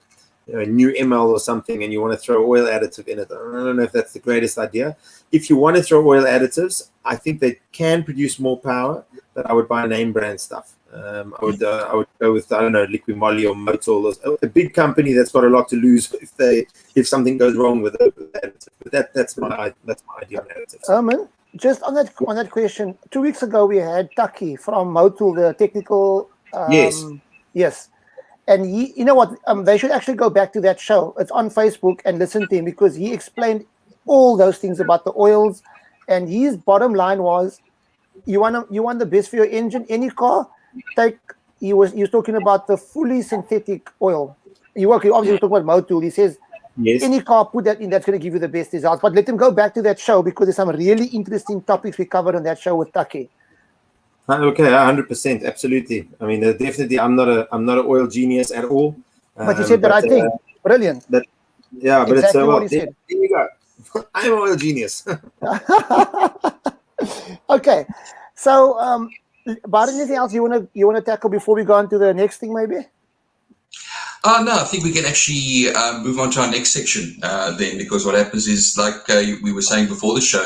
Speaker 3: new ML or something and you want to throw oil additive in it. I don't know if that's the greatest idea. If you want to throw oil additives, I think they can produce more power, but I would buy name brand stuff. I would go with, I don't know, Liquid Moly or Motul, or a big company that's got a lot to lose if something goes wrong with it. But that's my idea on additives.
Speaker 1: Herman, just on that question, 2 weeks ago we had Taki from Motul, the technical. Yes. And you know what? They should actually go back to that show. It's on Facebook and listen to him, because he explained all those things about the oils. And his bottom line was, you want the best for your engine, any car. He was talking about the fully synthetic oil. He obviously was talking about Motul. He says, yes, any car, put that in, that's going to give you the best results. But let him go back to that show, because there's some really interesting topics we covered on that show with Taki.
Speaker 3: Okay, 100%, absolutely. I mean, definitely, I'm not an oil genius at all.
Speaker 1: But you said the right thing. Brilliant.
Speaker 3: But
Speaker 1: exactly
Speaker 3: it's
Speaker 1: what he said.
Speaker 3: There you go. I'm an oil genius.
Speaker 1: Okay, so about anything else you wanna tackle before we go on to the next thing, maybe?
Speaker 2: No, I think we can actually move on to our next section then, because what happens is, like we were saying before the show,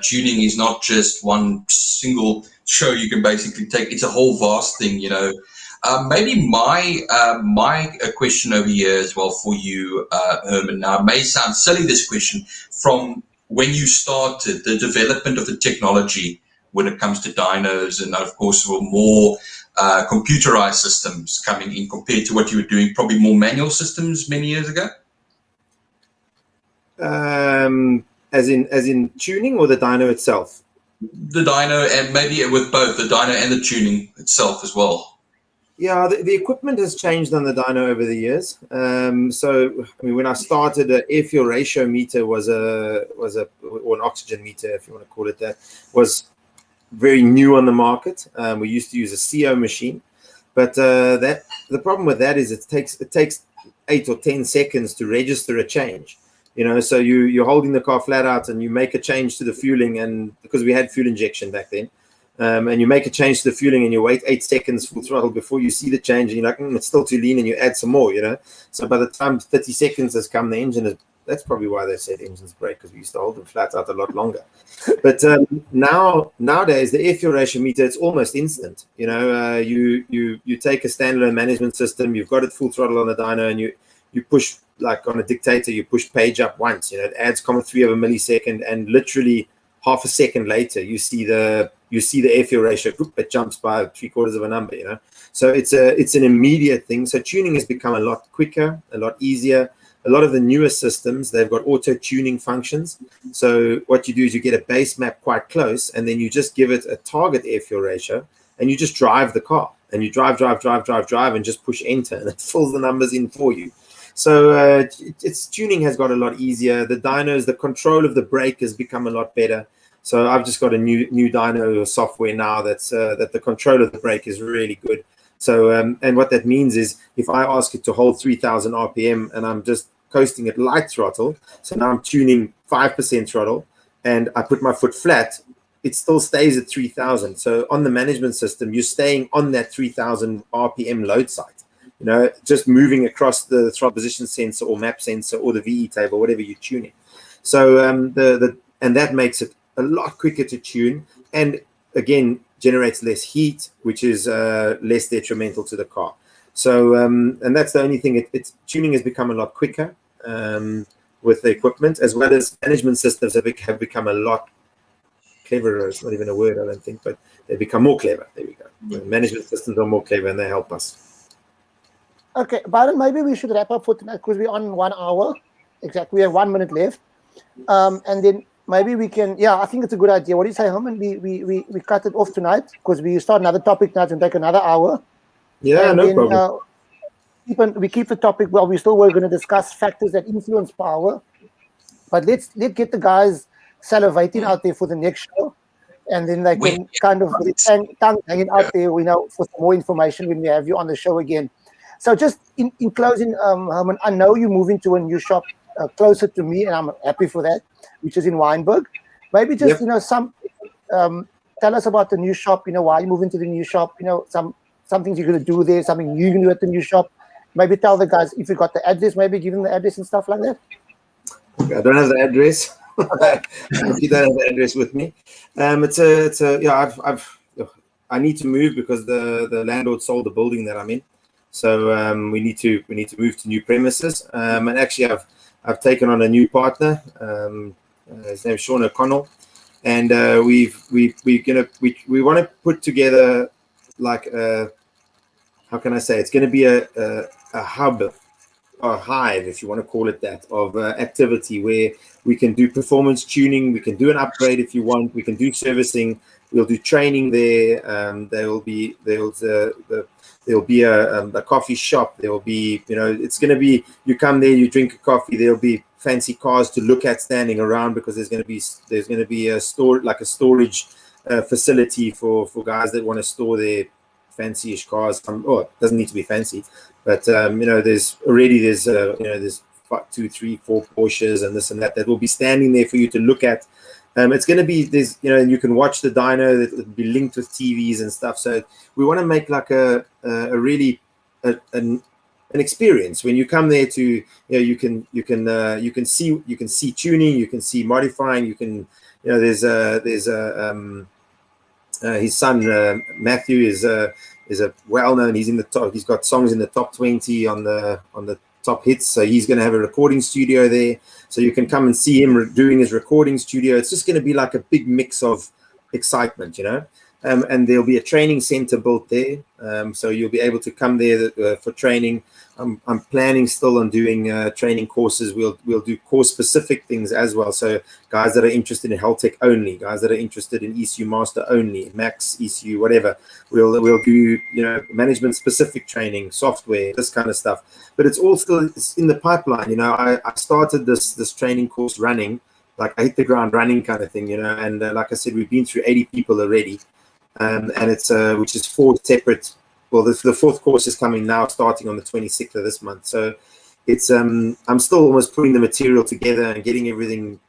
Speaker 2: tuning is not just one single show you can basically take. It's a whole vast thing, Maybe my question over here as well for you, Herman. Now, it may sound silly, this question, from when you started the development of the technology when it comes to dynos, and of course, more computerized systems coming in compared to what you were doing, probably more manual systems many years ago?
Speaker 3: As in tuning, or the dyno itself?
Speaker 2: The dyno, and maybe with both the dyno and the tuning itself as well.
Speaker 3: Yeah, the equipment has changed on the dyno over the years. So, I mean, when I started, an air fuel ratio meter or an oxygen meter, if you want to call it that, was very new on the market. We used to use a CO machine, but the problem with that is it takes 8 or 10 seconds to register a change. So you're holding the car flat out and you make a change to the fueling, and because we had fuel injection back then, and you make a change to the fueling and you wait 8 seconds full throttle before you see the change, and you're like, it's still too lean, and you add some more, So by the time 30 seconds has come, the engine that's probably why they said engines break, because we used to hold them flat out a lot longer. But nowadays, the air fuel ratio meter, it's almost instant. You take a standalone management system, you've got it full throttle on the dyno, and you push, like on a dictator, you push page up once, it adds 0.3 of a millisecond, and literally half a second later, you see the air fuel ratio, it jumps by 3/4 of a number, So it's an immediate thing. So tuning has become a lot quicker, a lot easier. A lot of the newer systems, they've got auto tuning functions. So what you do is you get a base map quite close, and then you just give it a target air fuel ratio, and you just drive the car, and you drive, and just push enter, and it fills the numbers in for you. So tuning has got a lot easier. The dynos, the control of the brake has become a lot better. So I've just got a new dyno software now that the control of the brake is really good. So and what that means is, if I ask it to hold 3,000 RPM and I'm just coasting at light throttle, so now I'm tuning 5% throttle, and I put my foot flat, it still stays at 3,000. So on the management system, you're staying on that 3,000 RPM load site. Just moving across the throttle position sensor or map sensor or the VE table, whatever you're tuning. So and that makes it a lot quicker to tune, and again generates less heat, which is less detrimental to the car. So and that's the only thing. It's tuning has become a lot quicker with the equipment, as well as management systems have become a lot cleverer. It's not even a word, I don't think, but they become more clever. There we go. The management systems are more clever, and they help us.
Speaker 1: Okay, Byron, maybe we should wrap up for tonight because we're on 1 hour. Exactly, we have 1 minute left. And then maybe we can, I think it's a good idea. What do you say, Herman? We cut it off tonight because we start another topic now and take another hour.
Speaker 3: Yeah,
Speaker 1: and
Speaker 3: no
Speaker 1: then,
Speaker 3: problem.
Speaker 1: we keep the topic. Well, we're going to discuss factors that influence power. But let's get the guys salivating out there for the next show. And then they can kind of tongue hanging out there, for some more information when we have you on the show again. So just in closing, Herman, I know you're moving to a new shop closer to me, and I'm happy for that, which is in Witzenberg. Maybe just, tell us about the new shop, why you're moving to the new shop, some things you're going to do there, something you're going to do at the new shop. Maybe tell the guys if you got the address, maybe give them the address and stuff like that.
Speaker 3: I don't have the address. You don't have the address with me. I need to move because the landlord sold the building that I'm in. So we need to move to new premises. And actually, I've taken on a new partner. His name is Sean O'Connell, and we want to put together like how can I say? It's going to be a hub or hive, if you want to call it that, of activity where we can do performance tuning, we can do an upgrade if you want, we can do servicing, we'll do training there. There'll be a coffee shop. There will be, it's going to be, you come there, you drink a coffee. There'll be fancy cars to look at standing around because there's going to be a storage facility for guys that want to store their fancy-ish cars. It doesn't need to be fancy, but there's 2, 3, 4 Porsches and this and that will be standing there for you to look at. It's going to be this, and you can watch the dyno that will be linked with TVs and stuff. So we want to make like a really an experience when you come there to, you can see tuning, you can see modifying, you can, there's his son Matthew is a well-known. He's in the top. He's got songs in the top 20 on the top hits. So he's going to have a recording studio there. So you can come and see him doing his recording studio. It's just going to be like a big mix of excitement, and there'll be a training center built there. So you'll be able to come there for training. I'm planning still on doing training courses. We'll do course specific things as well. So guys that are interested in health tech only, guys that are interested in ECU master only, max ECU, whatever, we'll do management specific training, software, this kind of stuff. But it's in the pipeline. I started this training course running, like I hit the ground running kind of thing, and like I said, we've been through 80 people already, and it's which is 4 separate. Well, the 4th course is coming now, starting on the 26th of this month. So it's I'm still almost putting the material together and getting everything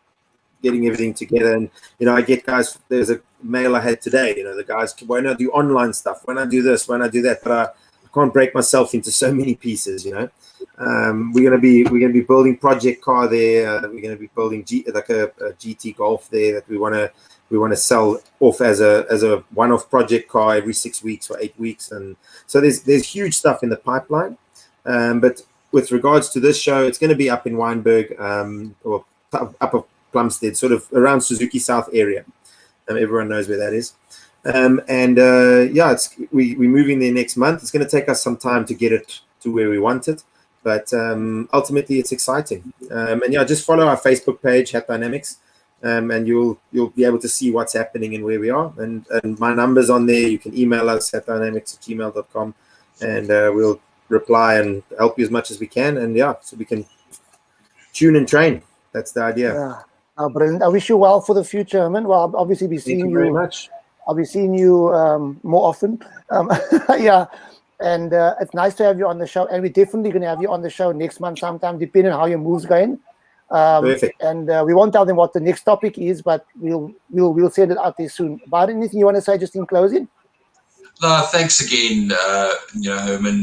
Speaker 3: together. And I get guys. There's a mail I had today. The guys, why not do online stuff? Why not do this? Why not do that? But I can't break myself into so many pieces. We're gonna be building project car there. We're gonna be building a GT Golf there that we want to sell off as a one-off project car every 6 weeks or 8 weeks. And so there's huge stuff in the pipeline. But with regards to this show, it's going to be up in Witzenberg, or up of Plumstead, sort of around Suzuki South area. Everyone knows where that is. We're moving there next month. It's going to take us some time to get it to where we want it. But ultimately, it's exciting. Just follow our Facebook page, Hat Dynamics. And you'll be able to see what's happening and where we are. And my number's on there. You can email us at dynamics@gmail.com, and we'll reply and help you as much as we can. And so we can tune and train. That's the idea.
Speaker 1: Yeah. Brilliant. I wish you well for the future, Herman. Well, I'll obviously be seeing you
Speaker 3: very much.
Speaker 1: I'll be seeing you more often. And it's nice to have you on the show. And we're definitely going to have you on the show next month sometime, depending on how your move's going.
Speaker 3: Perfect.
Speaker 1: And we won't tell them what the next topic is, but we'll send it out there soon. But anything you want to say just in closing?
Speaker 2: Thanks again, Herman.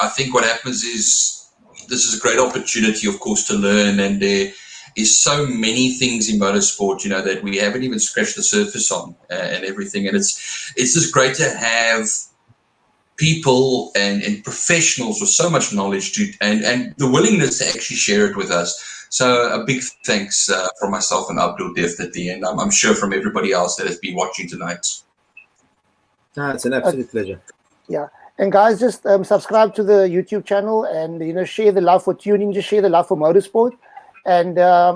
Speaker 2: I think what happens is this is a great opportunity, of course, to learn, and there is so many things in motorsport, that we haven't even scratched the surface on, and everything. And it's just great to have people and professionals with so much knowledge and the willingness to actually share it with us. So a big thanks from myself and Abdul definitely, and I'm sure from everybody else that has been watching tonight.
Speaker 3: It's an absolute pleasure.
Speaker 1: Yeah, And guys, just subscribe to the YouTube channel and share the love for tuning, just share the love for motorsport. And I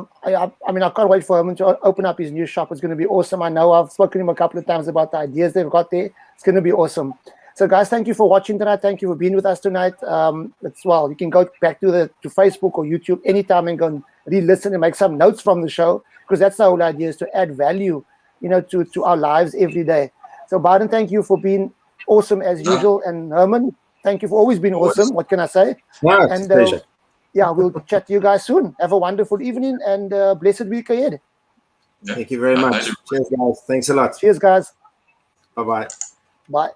Speaker 1: mean, I can't wait for Herman to open up his new shop. It's going to be awesome. I know I've spoken to him a couple of times about the ideas they've got there. It's going to be awesome. So guys, thank you for watching tonight. Thank you for being with us tonight. You can go back to Facebook or YouTube anytime and go and re-listen and make some notes from the show, because that's the whole idea, is to add value, to our lives every day. So Biden, thank you for being awesome as usual. And Herman, thank you for always being awesome. What can I say?
Speaker 3: No, it's a pleasure.
Speaker 1: Yeah, we'll chat to you guys soon. Have a wonderful evening and blessed week ahead.
Speaker 3: Thank you very much. Cheers, guys. Thanks a lot.
Speaker 1: Cheers, guys.
Speaker 3: Bye-bye.
Speaker 1: Bye.